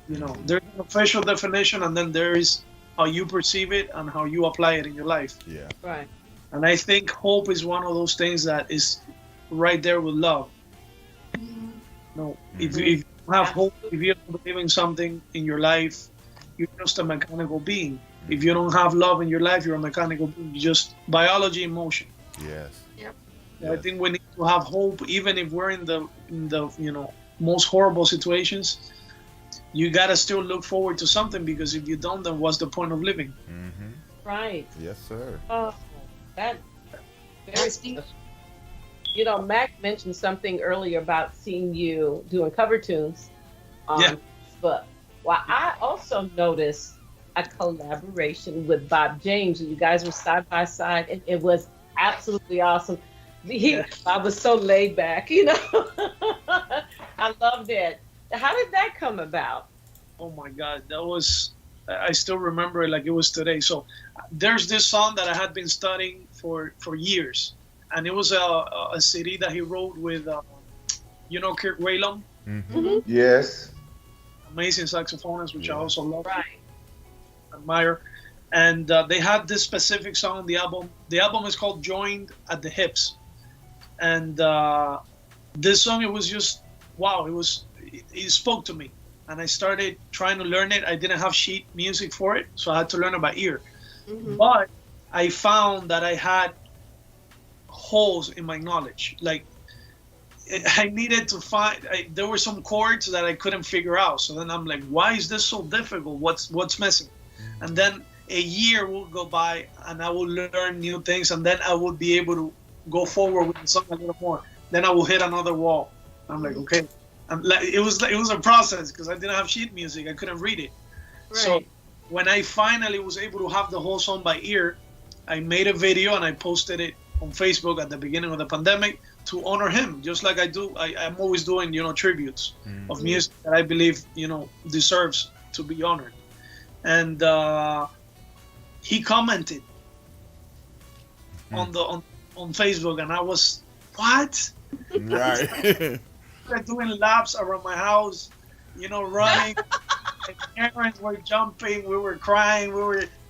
There's an official definition, and then there is how you perceive it and how you apply it in your life. Yeah. Right. And I think hope is one of those things that is right there with love. If you have hope, if you don't believe in something in your life, you're just a mechanical being. If you don't have love in your life, you're a mechanical being. You're just biology in motion. Yes. Yep. Yeah. I think we need to have hope, even if we're in the most horrible situations. You gotta still look forward to something, because if you don't, then what's the point of living? Mm-hmm. Right. Yes, sir. Oh, that very special. Mac mentioned something earlier about seeing you doing cover tunes on Facebook. Well, I also noticed, a collaboration with Bob James. You guys were side by side, and it was absolutely awesome. I was so laid back, you know. I loved it. How did that come about? Oh my God, that was, I still remember it like it was today. So there's this song that I had been studying for years, and it was a CD that he wrote with, you know, Kirk Whalum. Mm-hmm. Yes. Amazing saxophonist, which I also love, right. admire. And they had this specific song on the album. The album is called Joined at the Hips. And this song, it was just, wow, it spoke to me. And I started trying to learn it. I didn't have sheet music for it, so I had to learn it by ear. Mm-hmm. But I found that I had holes in my knowledge. Like, I needed to find, there were some chords that I couldn't figure out. So then I'm like, why is this so difficult? What's missing? And then a year will go by and I will learn new things, and then I will be able to go forward with the song a little more. Then I will hit another wall. I'm like, okay. It was a process because I didn't have sheet music. I couldn't read it. Right. So when I finally was able to have the whole song by ear, I made a video and I posted it on Facebook at the beginning of the pandemic to honor him, just like I do. I'm always doing, you know, tributes of music that I believe, you know, deserves to be honored. And he commented on Facebook, and I was, what? Right. Doing laps around my house, you know, running. My parents were jumping, we were crying,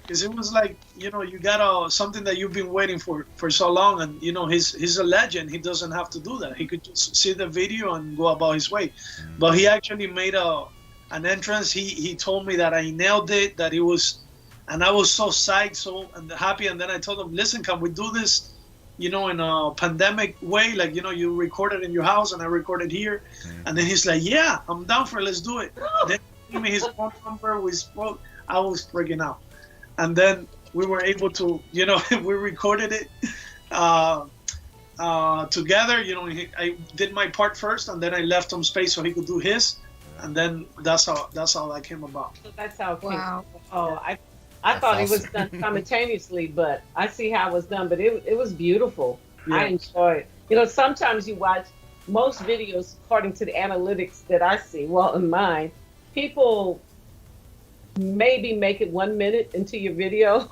because it was like, you know, you got something that you've been waiting for so long, and you know, he's a legend. He doesn't have to do that. He could just see the video and go about his way. But he actually made an entrance. He told me that I nailed it, that he was, and I was so psyched, so and happy. And then I told him, listen, can we do this, you know, in a pandemic way? Like, you know, you recorded in your house and I recorded here. And then he's like, yeah, I'm down for it. Let's do it. Then he gave me his phone number. We spoke. I was freaking out. And then we were able to, you know, we recorded it together. You know, I did my part first, and then I left him space so he could do his. And then that's how that came about. That's how it came. Wow. Oh, I thought it was done simultaneously, but I see how it was done. But it was beautiful. Yeah. I enjoyed it. You know, sometimes you watch most videos, according to the analytics that I see, well, in mine, people maybe make it 1 minute into your video.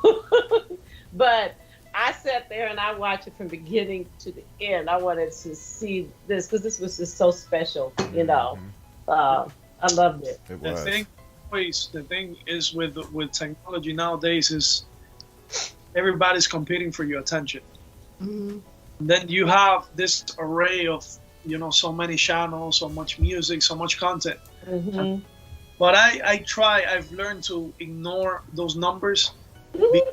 But I sat there and I watched it from beginning to the end. I wanted to see this because this was just so special, you know. I loved it. It was. The thing is with technology nowadays is everybody's competing for your attention. Mm-hmm. Then you have this array of, you know, so many channels, so much music, so much content. Mm-hmm. But I've learned to ignore those numbers. Mm-hmm.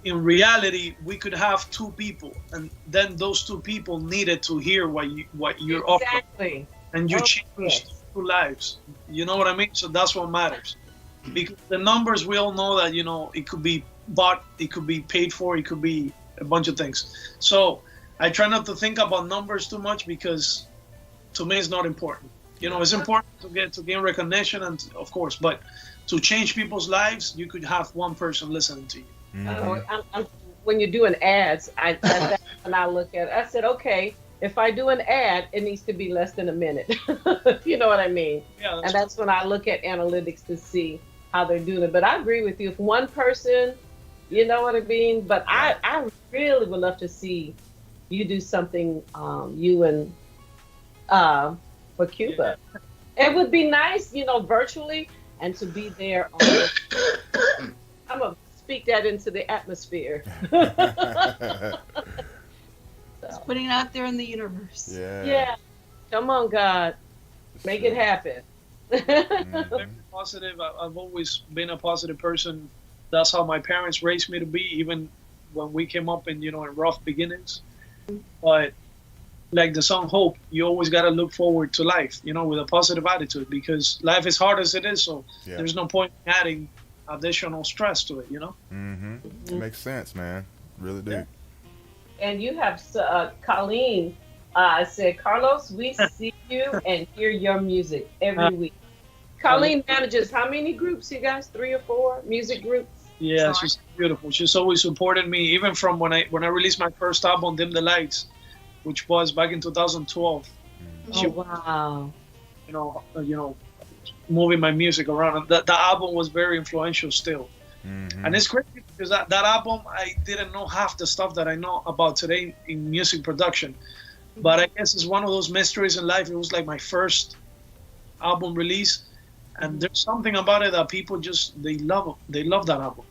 In reality, we could have two people, and then those two people needed to hear what you're offering, and you changed two lives. You know what I mean? So that's what matters. Because the numbers, we all know that, you know, it could be bought, it could be paid for, it could be a bunch of things. So I try not to think about numbers too much, because to me it's not important. You know, it's important to gain recognition, and of course, but to change people's lives, you could have one person listening to you. Mm-hmm. When you're doing ads, that's when I look at it. I said, okay, if I do an ad, it needs to be less than a minute. You know what I mean? Yeah. And that's when I look at analytics to see how they're doing it. But I agree with you. If one person, you know what I mean? But I really would love to see you do something, you and for Cuba. Yeah. It would be nice, you know, virtually, and to be there. I'm going to speak that into the atmosphere. Just putting it out there in the universe. Yeah. Come on, God. Make it happen. I'm positive. I've always been a positive person. That's how my parents raised me to be, even when we came up in, you know, in rough beginnings. But like the song Hope, you always got to look forward to life, you know, with a positive attitude, because life is hard as it is. So there's no point in adding additional stress to it, you know? Mm-hmm. It makes sense, man. Really do. Yeah. And you have Colleen said, Carlos, we see you and hear your music every week. Colleen manages how many groups, you guys? 3 or 4 music groups? Yeah, she's beautiful. She's always supported me, even from when I released my first album, Dim the Lights, which was back in 2012. Oh, wow. You know, moving my music around. The album was very influential still. Mm-hmm. And it's crazy because that album, I didn't know half the stuff that I know about today in music production. But I guess it's one of those mysteries in life. It was like my first album release. And there's something about it that people just, they love that album.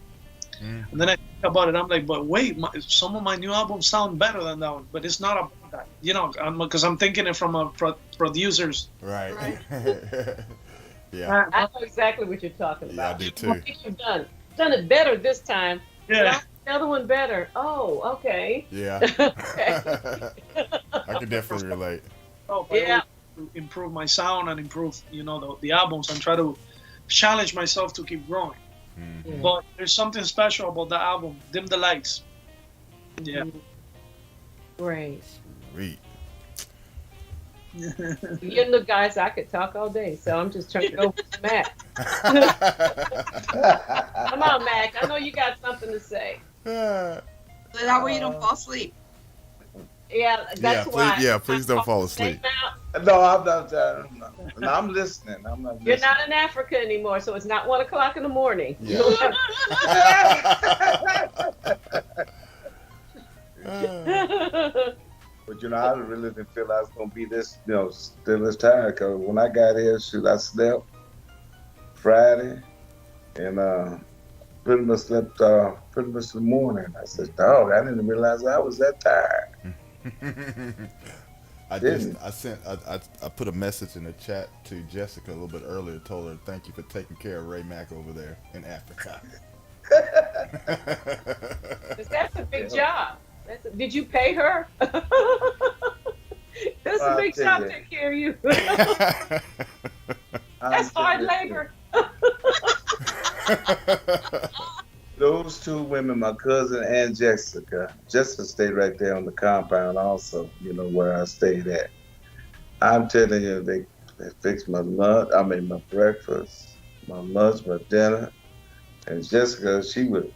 Mm. And then I think about it, I'm like, but wait, some of my new albums sound better than that one. But it's not about that, because I'm thinking it from a producer's. Right. Yeah. I know exactly what you're talking about. Yeah, I do too. You've done it better this time. Yeah. The other one better. Oh, okay. Yeah. I can definitely relate. Yeah. Improve my sound and improve, the albums, and try to challenge myself to keep growing. Mm-hmm. But there's something special about the album, Dim the Lights. Yeah. Great. Sweet. You know, guys, I could talk all day, so I'm just trying to go with Mac. Come on, Mac. I know you got something to say. That way you don't fall asleep. Yeah, that's why. Please don't fall asleep. No, I'm not. I'm listening. I'm not listening. You're not in Africa anymore, so it's not 1 o'clock in the morning. Yeah. But I really didn't feel I was gonna be this, still this tired. Cause when I got here, I slept Friday, and pretty much slept pretty much the morning. I said, "Dog, I didn't realize I was that tired." I put a message in the chat to Jessica a little bit earlier. Told her thank you for taking care of Ray Mack over there in Africa. That's a big job. Did you pay her? That's a big job to take care of you. That's hard labor. Those 2 women, my cousin and Jessica stayed right there on the compound also, where I stayed at. I'm telling you, they fixed my lunch, my breakfast, my lunch, my dinner. And Jessica, she would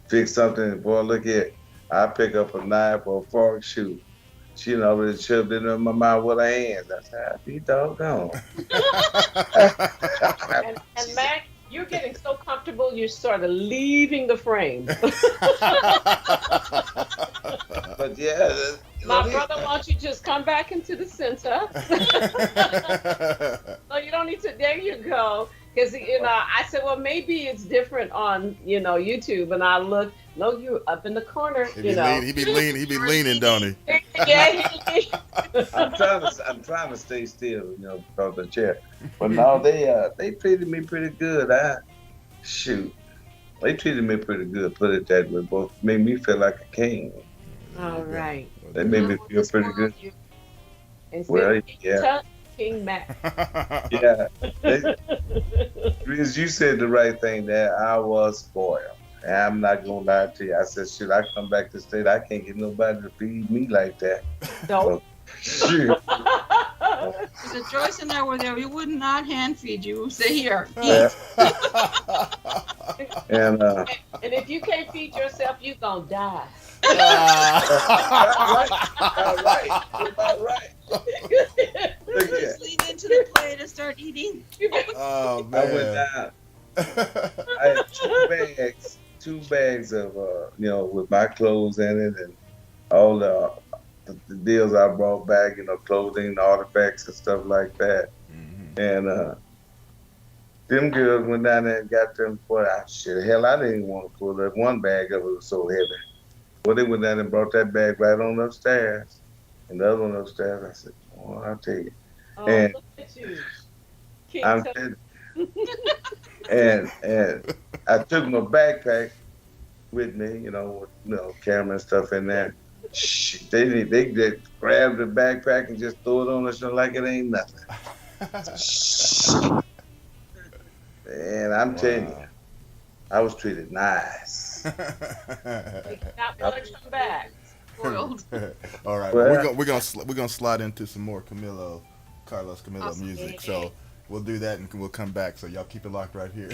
fix something, boy, look here. I pick up a knife or a fork, shoot. She already shoved it in my mouth with her hands. I said, I'd be doggone. and Mac, you're getting so comfortable, you're sort of leaving the frame. But yeah. My brother, why don't you just come back into the center? No, you don't need to. There you go. Because, I said, well, maybe it's different on, YouTube. And I look, no, you're up in the corner, He be leaning, don't he? Yeah. I'm trying to stay still, because of the chair. But no, they treated me pretty good. They treated me pretty good, put it that way. Both made me feel like a king. All right. They made me feel pretty good. Well, yeah. King Mac. Yeah. Because you said the right thing there. I was spoiled. And I'm not going to lie to you. I said, should I come back to the state? I can't get nobody to feed me like that. No. Shoot. So Joyce and I were there. We would not hand feed you. Say here. And if you can't feed yourself, you're going to die. Right. Just lean into the plate and start eating. Oh, man. I went down. I had 2 bags of, with my clothes in it and all the deals I brought back, clothing, artifacts and stuff like that. Mm-hmm. And them girls went down there and got them for I didn't even want to pull that one bag of it was so heavy. Well, they went down and brought that bag right on upstairs. And the other one upstairs, I said, well, I'll take it. Oh, and look at you. And I took my backpack with me, with camera and stuff in there. They just grab the backpack and just throw it on us like it ain't nothing. And I'm telling you, I was treated nice. Not want to come back. Spoiled. All right, we're gonna slide into some more Carlos Camilo music. So we'll do that and we'll come back. So y'all keep it locked right here.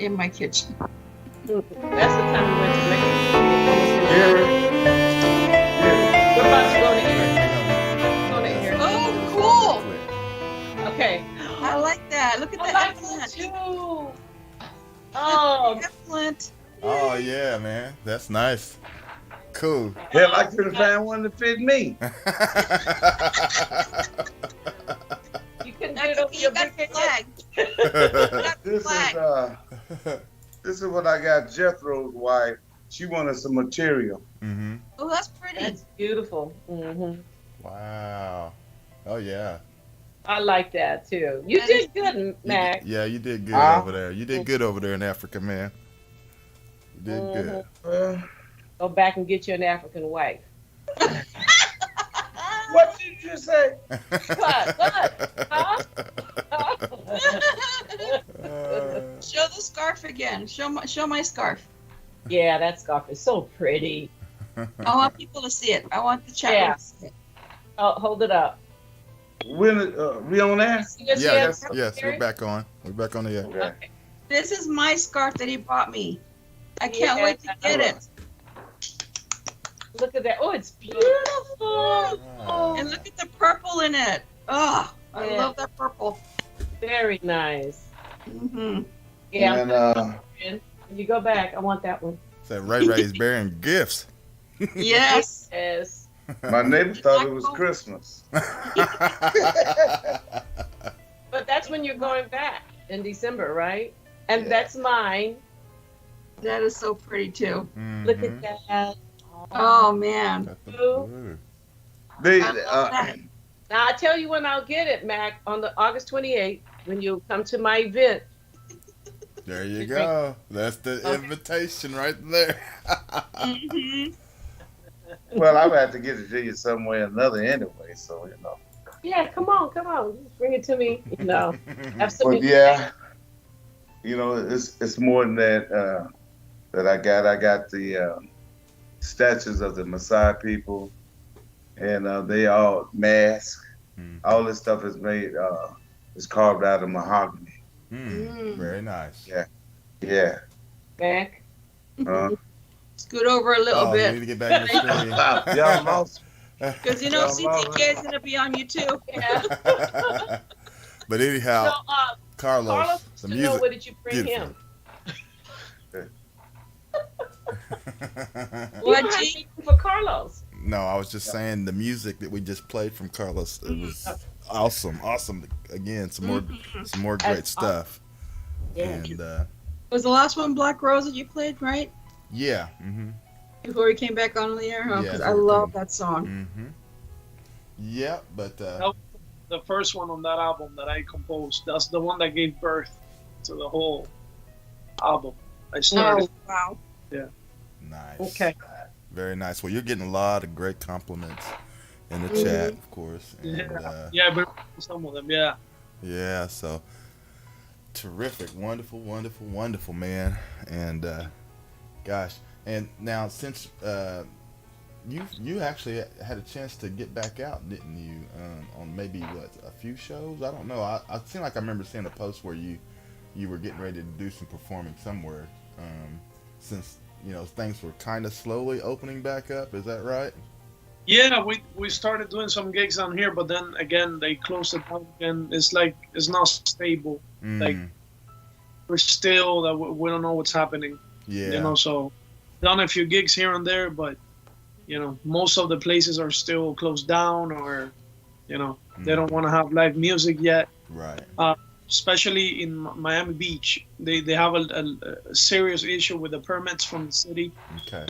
in my kitchen. That's the time we went to Mexico. Here. We're about to go to Erie. Go to Erie. Oh, cool. Okay. I like that. Look at I that like that eggplant. too. Oh, Eggplant. Oh yeah, man, that's nice. Cool. Hell, I couldn't find one to fit me. you couldn't That's get it over okay. your You got big the flag. This Flag. this is what I got Jethro's wife. She wanted some material. Mm-hmm. Oh, that's pretty. That's beautiful. Wow. Oh yeah. I like that too. You That did good, Mac. Yeah, you did good Huh? over there. You did good over there in Africa, man. You did good. Go back and get you an African wife. What did you say? What? Huh? Show the scarf again. Show my scarf. Yeah, that scarf is so pretty. I want people to see it. I want the chat Yeah. to see it. Oh, hold it up. When we on there? Yes, we're back on. We're back on the air. Okay. This is my scarf that he bought me. I can't Yeah. wait to get it. Look at that. Oh, it's beautiful. Wow. And look at the purple in it. Oh, I Yeah. love that purple. Very nice. Mm-hmm. Yeah. And When you go back, I want that one. So Ray Ray's bearing gifts. Yes. Yes. my neighbor thought it was Christmas. But that's when you're going back in December, right? And Yeah. that's mine. That is so pretty too. Look at that. Oh man. Got the blue. They, I love that. Now I tell you when I'll get it, Mac, on the August 28th when you come to my event. There you go. That's the invitation right there. Mm-hmm. well, I would have to get it to you some way or another anyway, so you know. Yeah, come on. Just bring it to me. You know, have some. But yeah, you know, it's more than that that I got. I got the statues of the Maasai people, and they all mask. All this stuff is made is carved out of mahogany. Very nice. Yeah. Mac. Scoot over a little Oh, you need bit. to get back in the screen. Y'all lost. Because you know CTK is gonna be on you too. Yeah. But anyhow, So, Carlos, Carlos, the to know music. what did you bring beautiful. him? What, You had G? anything for Carlos? No, I was just saying the music that we just played from Carlos. It was awesome. Again, some more great That's stuff. Yeah. And Was the last one Black Rose that you played, right? yeah. Before he came back on the air? Oh, Yeah, 'cause I before he love came. that song. Yeah, but The first one on that album that I composed, that's the one that gave birth to the whole album. I started. Oh, wow. nice. Okay. Very nice. Well, you're getting a lot of great compliments in the chat, of course. And, Yeah, but some of them, yeah. yeah, so terrific, wonderful, man. And gosh, and now since you actually had a chance to get back out, didn't you? On maybe a few shows? I don't know. I seem like I remember seeing a post where you were getting ready to do some performing somewhere. Since things were kind of slowly opening back up. Is that right? Yeah, we started doing some gigs on here, but then again they closed it down again. It's like it's not stable. Like we're still that we don't know what's happening. Yeah. So done a few gigs here and there, but most of the places are still closed down, or they don't want to have live music yet. Right. Especially in Miami Beach, they have a serious issue with the permits from the city. Okay.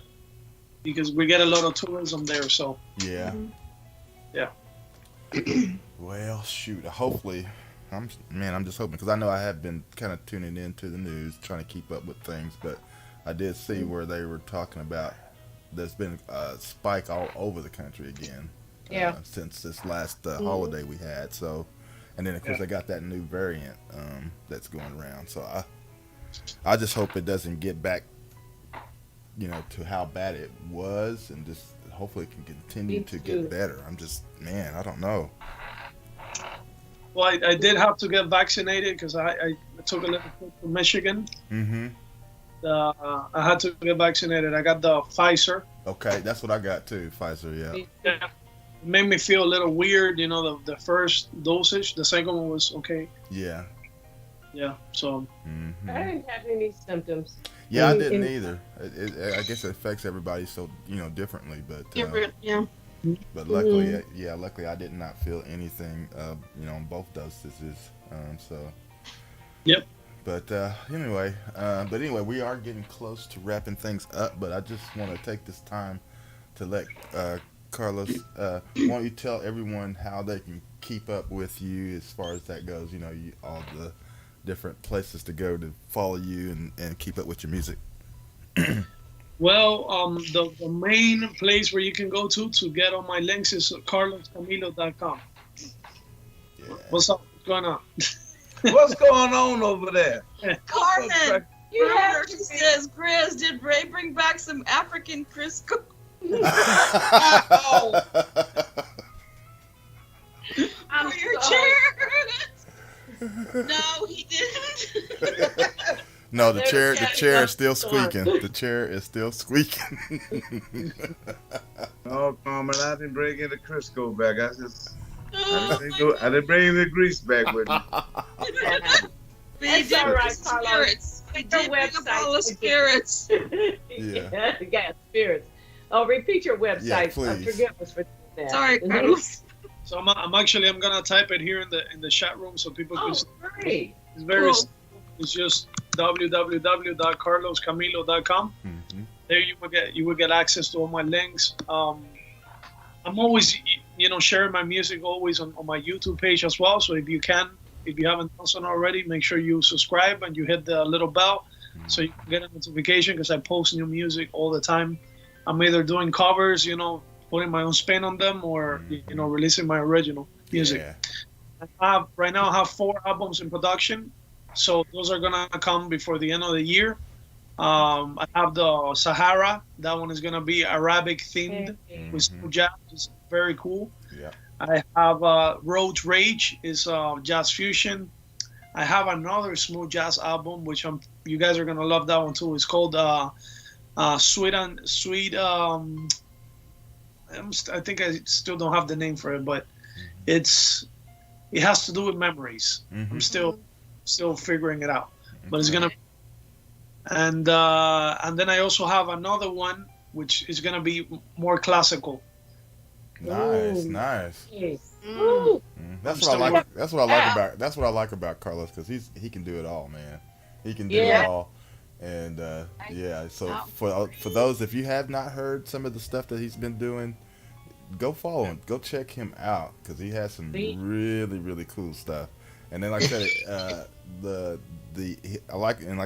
Because we get a lot of tourism there, so. Yeah. Yeah. Well, shoot. Hopefully, I'm just hoping, because I know I have been kind of tuning into the news, trying to keep up with things, but I did see where they were talking about there's been a spike all over the country again. Yeah. Since this last holiday we had, so. And then, of course, they got that new variant that's going around. So I just hope it doesn't get back, to how bad it was, and just hopefully it can continue to get better. I'm just, I don't know. Well, I did have to get vaccinated because I took a little trip to Michigan. Mm-hmm. I had to get vaccinated. I got the Pfizer. Okay, that's what I got too. Pfizer, yeah. Yeah. It made me feel a little weird, the first dosage. The second one was okay. Yeah. Yeah, so. Mm-hmm. I didn't have any symptoms. Yeah, I didn't either. I guess it affects everybody so differently, but Yeah. but luckily, luckily I did not feel anything, on both dosages. So. Yep. But anyway, we are getting close to wrapping things up. But I just want to take this time to let Carlos, why don't you tell everyone how they can keep up with you as far as that goes? All the different places to go to follow you and keep up with your music. Well, the main place where you can go to get all my links is carloscamilo.com. Yeah. What's up? What's going on? What's going on over there? Carmen, you heard she says, Grizz, did Ray bring back some African Crisco? Oh, For your chair? No, he didn't. No, the chair is still squeaking. The chair is still squeaking. oh, Carmen, I didn't bring any Crisco back. I didn't bring any grease back with me. We That's did all right, bring some Carlos. spirits. We Your did bring up website. all the spirits. Yeah, spirits. Oh, repeat your website. Yeah, please. Forgive us for that. Sorry, Carlos. So I'm gonna type it here in the chat room so people can. Oh, great. It's very Cool. simple. It's just www.carloscamilo.com. Mm-hmm. There you will get access to all my links. I'm always sharing my music always on my YouTube page as well. So if you haven't done so already, make sure you subscribe and you hit the little bell so you can get a notification because I post new music all the time. I'm either doing covers, putting my own spin on them, or releasing my original music. Yeah. Right now I have 4 albums in production, so those are gonna come before the end of the year. I have the Sahara. That one is gonna be Arabic themed with smooth jazz. It's very cool. Yeah. I have Road Rage is jazz fusion. I have another smooth jazz album, which you guys are gonna love that one too. It's called Sweet. I think I still don't have the name for it, but it has to do with memories. Mm-hmm. I'm still figuring it out, but it's gonna. And then I also have another one which is gonna be more classical. Nice. Yes. Mm. That's what I like. That's what I like about Carlos because he can do it all, man. He can do it all. And so for those, if you have not heard some of the stuff that he's been doing, go follow him, go check him out because he has some really, really cool stuff. And then, like I said, like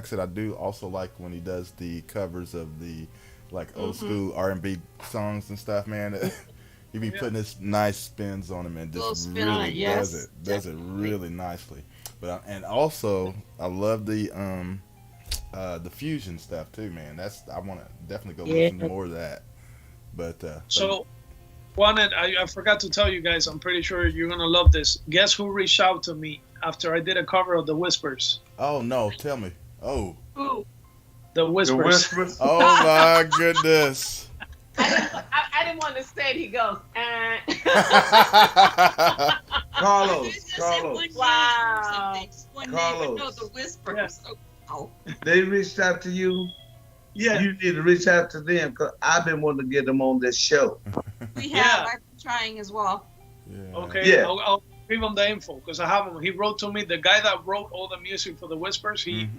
I said, I do also like when he does the covers of the old school R&B songs and stuff, man. He be putting his nice spins on them and just really does it really nicely. But and also I love the fusion stuff too, man. I want to definitely go listen to more of that. But I forgot to tell you guys. I'm pretty sure you're gonna love this. Guess who reached out to me after I did a cover of The Whispers? Oh no, tell me. Oh. Ooh. The Whispers. The Whispers. Oh my goodness. I didn't want to say it. He goes, Carlos. Wow. Carlos. No, The Whispers. Oh. They reached out to you. Yeah. You need to reach out to them because I've been wanting to get them on this show. We have. I've been trying as well. Yeah. Okay. Yeah. I'll give him the info because I have him. He wrote to me. The guy that wrote all the music for The Whispers. He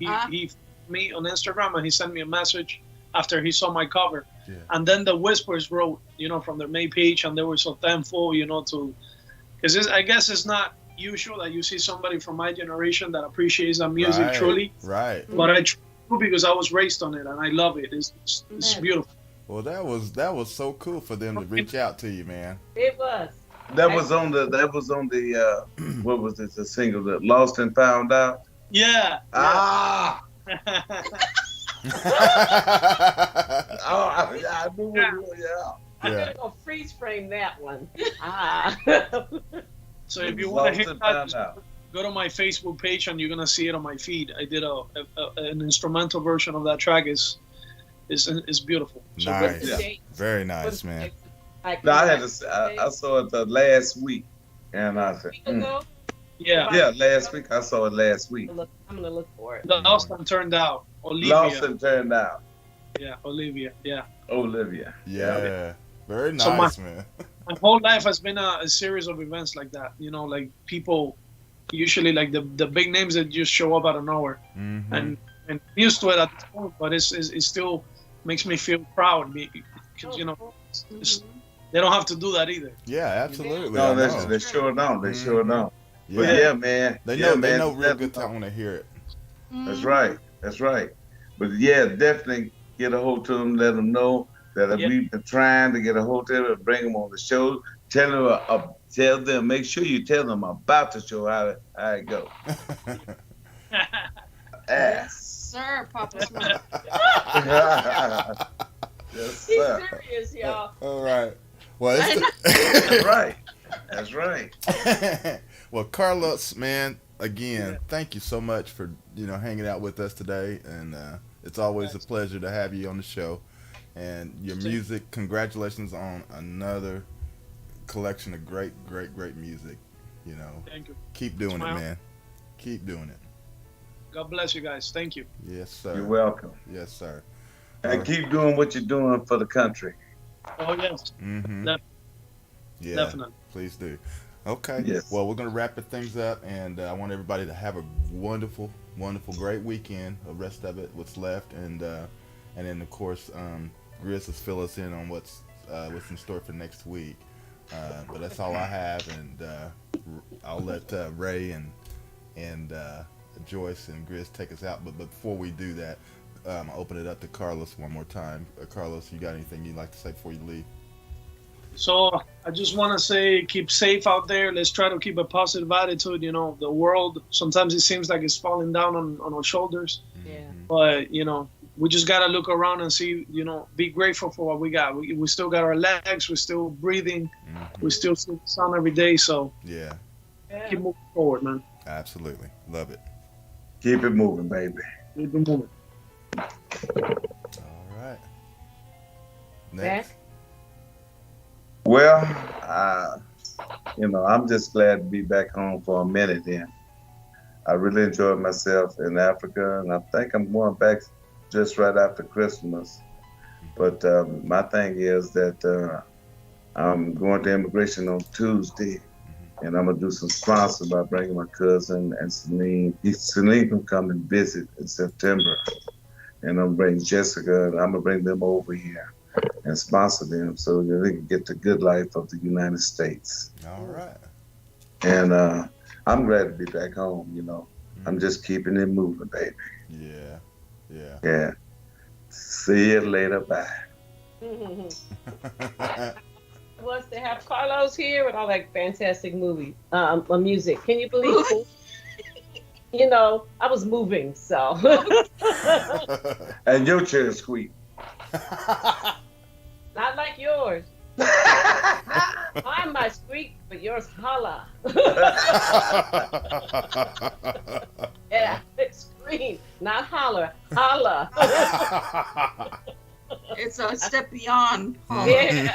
me on Instagram and he sent me a message after he saw my cover. Yeah. And then The Whispers wrote, from their main page, and they were so thankful, because I guess it's not usual that you see somebody from my generation that appreciates that music truly. Right. But I do because I was raised on it and I love it. It's beautiful. Well, that was so cool for them to reach out to you, man. It was. That was on the what was it? The single, the Lost and Found Out. Yeah. Ah. I knew it. I'm gonna go freeze frame that one. So if you want to hear that, just go to my Facebook page and you're gonna see it on my feed. I did an instrumental version of that track. Is beautiful. So Nice, very nice, man. No, I saw it last week, and I said, yeah, last week I saw it last week. I'm gonna look for it. Lost and Turned Out. Lost and Turned Out. Yeah, Olivia. Yeah. Yeah, very nice, man. My whole life has been a series of events like that. You know, like people, usually like the big names that just show up out of nowhere, and I'm used to it at this point, but it still makes me feel proud because they don't have to do that either. Yeah, absolutely. No, they sure don't. They sure don't. Yeah. But yeah, man. They know real good time when they hear it. That's right. But yeah, definitely get a hold to them. Let them know that we've been trying to get a hold of them and bring them on the show. Tell them. Make sure you tell them about the show, how it go. Yes, sir, Papa Smith. Yes, He's sir. serious, y'all. All right. Well, That's right. Well, Carlos, man, again, thank you so much for hanging out with us today, and it's always a pleasure to have you on the show. And your music, congratulations on another collection of great music. Thank you. Keep doing it, man. Keep doing it. God bless you guys. Thank you. Yes, sir. You're welcome. Yes, sir. And keep doing what you're doing for the country. Oh yes. Yeah. Definitely. Please do. Okay. Yes. Well, we're gonna wrap things up, and I want everybody to have a wonderful, great weekend. The rest of it, what's left, and then of course, Grizz will fill us in on what's in store for next week. But that's all I have, and I'll let Ray and Joyce and Grizz take us out. But before we do that, I'll open it up to Carlos one more time. Carlos, you got anything you'd like to say before you leave? So I just want to say, keep safe out there. Let's try to keep a positive attitude. The world, sometimes it seems like it's falling down on our shoulders. Yeah. But, we just got to look around and see, be grateful for what we got. We still got our legs. We're still breathing. We still see the sun every day. So keep moving forward, man. Absolutely. Love it. Keep it moving, baby. Keep it moving. All right. Next. Well, I'm just glad to be back home for a minute then. I really enjoyed myself in Africa, and I think I'm going back just right after Christmas. But my thing is that I'm going to immigration on Tuesday, and I'm going to do some sponsor by bringing my cousin and Celine. Celine can come and visit in September, and I'm going to bring Jessica, and I'm going to bring them over here and sponsor them so that they can get the good life of the United States. All right. And I'm glad to be back home, I'm just keeping it moving, baby. Yeah. See you later. Bye. Was to have Carlos here with all that fantastic music. Can you believe it? I was moving, so. And your chair squeak. Not like yours. Mine might squeak, but yours holla. Yeah, scream, not holler, holla. It's a step beyond. Yeah,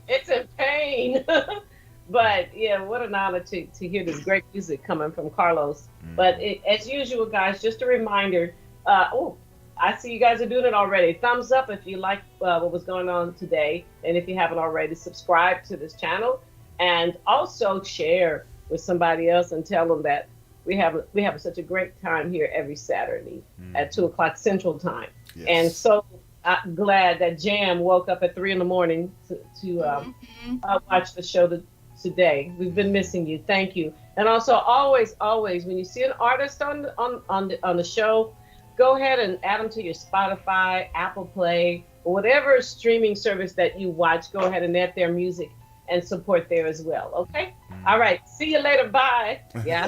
it's in pain. But yeah, what an honor to hear this great music coming from Carlos. But as usual, guys, just a reminder. I see you guys are doing it already. Thumbs up if you like what was going on today. And if you haven't already, subscribe to this channel. And also share with somebody else and tell them that we have such a great time here every Saturday at 2 o'clock Central Time. Yes. And so I'm glad that Jam woke up at 3 a.m. to watch the show today. We've been missing you. Thank you. And also always, when you see an artist on the show, go ahead and add them to your Spotify, Apple Play, or whatever streaming service that you watch. Go ahead and add their music and support there as well. Okay? All right. See you later. Bye. Yeah.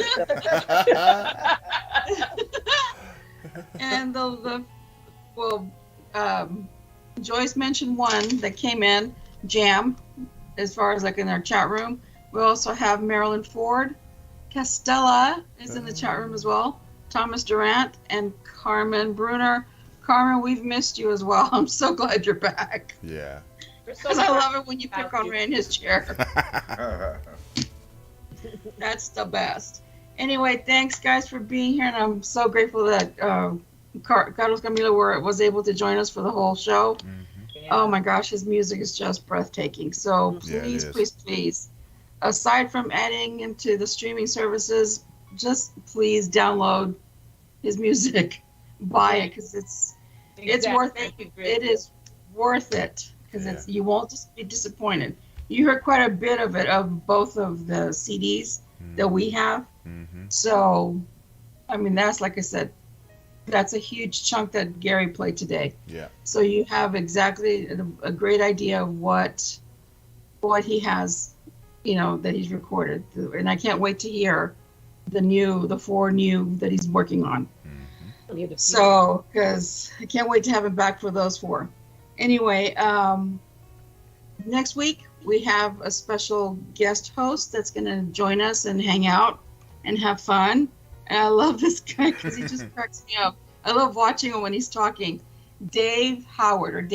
And Joyce mentioned one that came in, Jam, as far as like in our chat room. We also have Marilyn Ford. Castella is in the chat room as well. Thomas Durant and Carmen Bruner. Carmen, we've missed you as well. I'm so glad you're back. Yeah. Because I love it when you pick on Ray in his chair. That's the best. Anyway, thanks guys for being here, and I'm so grateful that Carlos Camilo was able to join us for the whole show. Yeah. Oh my gosh, his music is just breathtaking. So please, aside from adding into the streaming services, just please download his music, buy it, because it's worth it. It is worth it, because you won't just be disappointed. You heard quite a bit of it of both of the CDs that we have. So, I mean, that's, like I said, that's a huge chunk that Gary played today. Yeah. So you have exactly a great idea of what he has, that he's recorded. And I can't wait to hear the 4 new that he's working on. So, because I can't wait to have him back for those 4. Anyway, next week we have a special guest host that's going to join us and hang out and have fun. And I love this guy because he just cracks me up. I love watching him when he's talking. David Howard,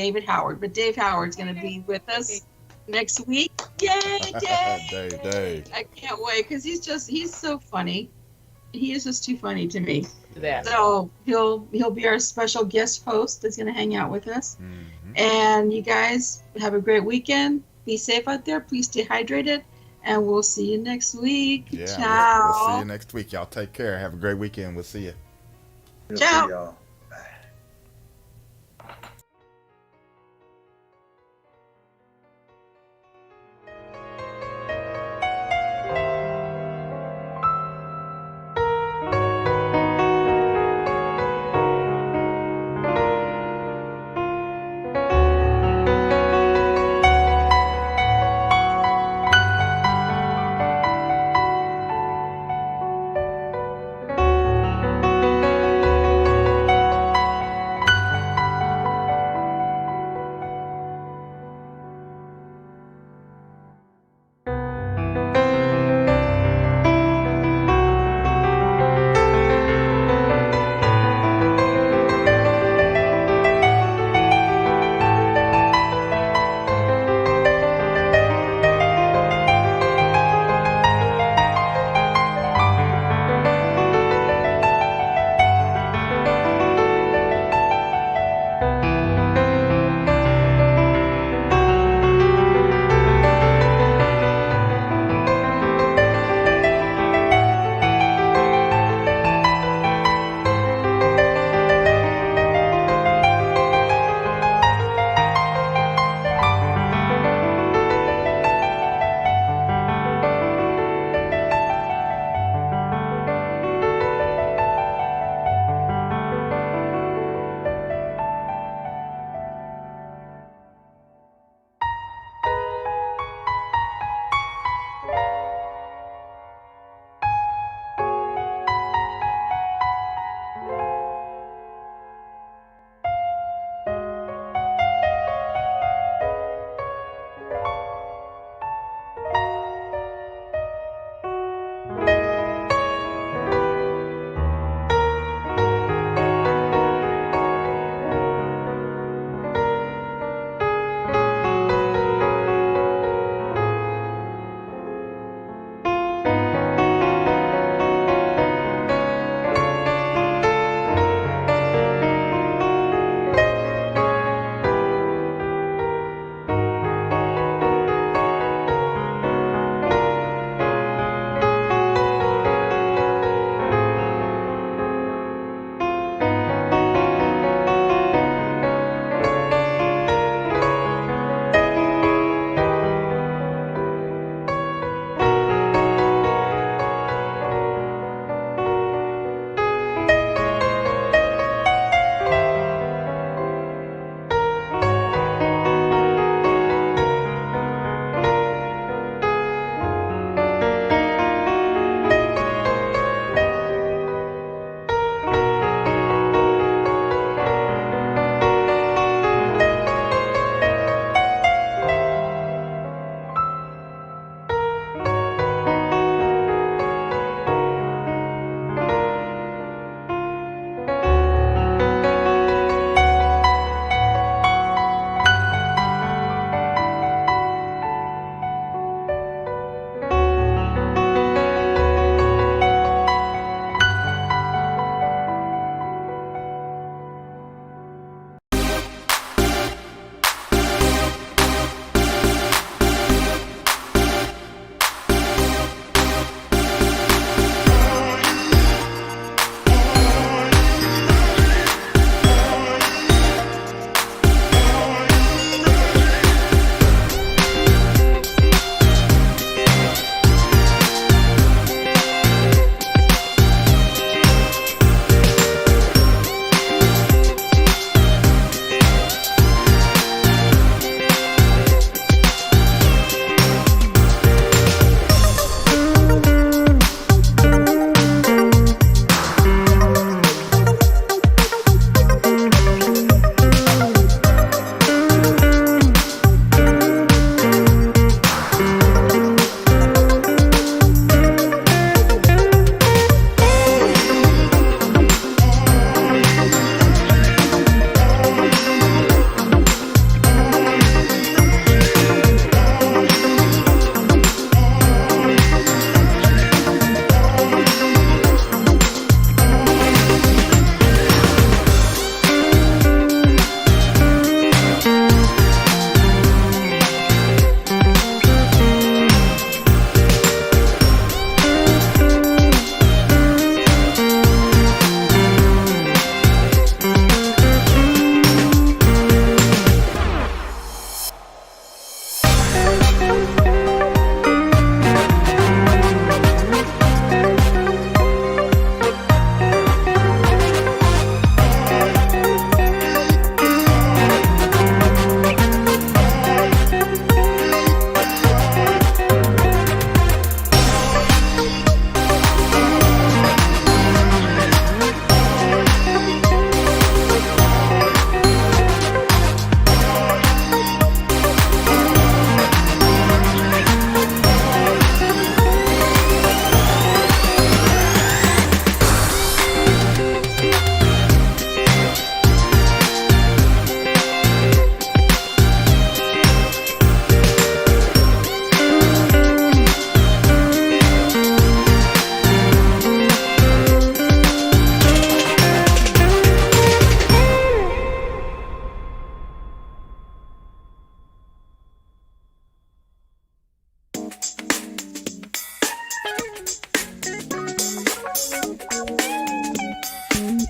but Dave Howard's going to be with us next week. Yay, Dave! Dave. I can't wait because he's so funny. He is just too funny to me. That. So he'll be our special guest host that's going to hang out with us. And you guys have a great weekend. Be safe out there. Please stay hydrated. And we'll see you next week. Yeah, Ciao. we'll see you next week. Y'all take care. Have a great weekend. We'll see you. Ciao. Y'all.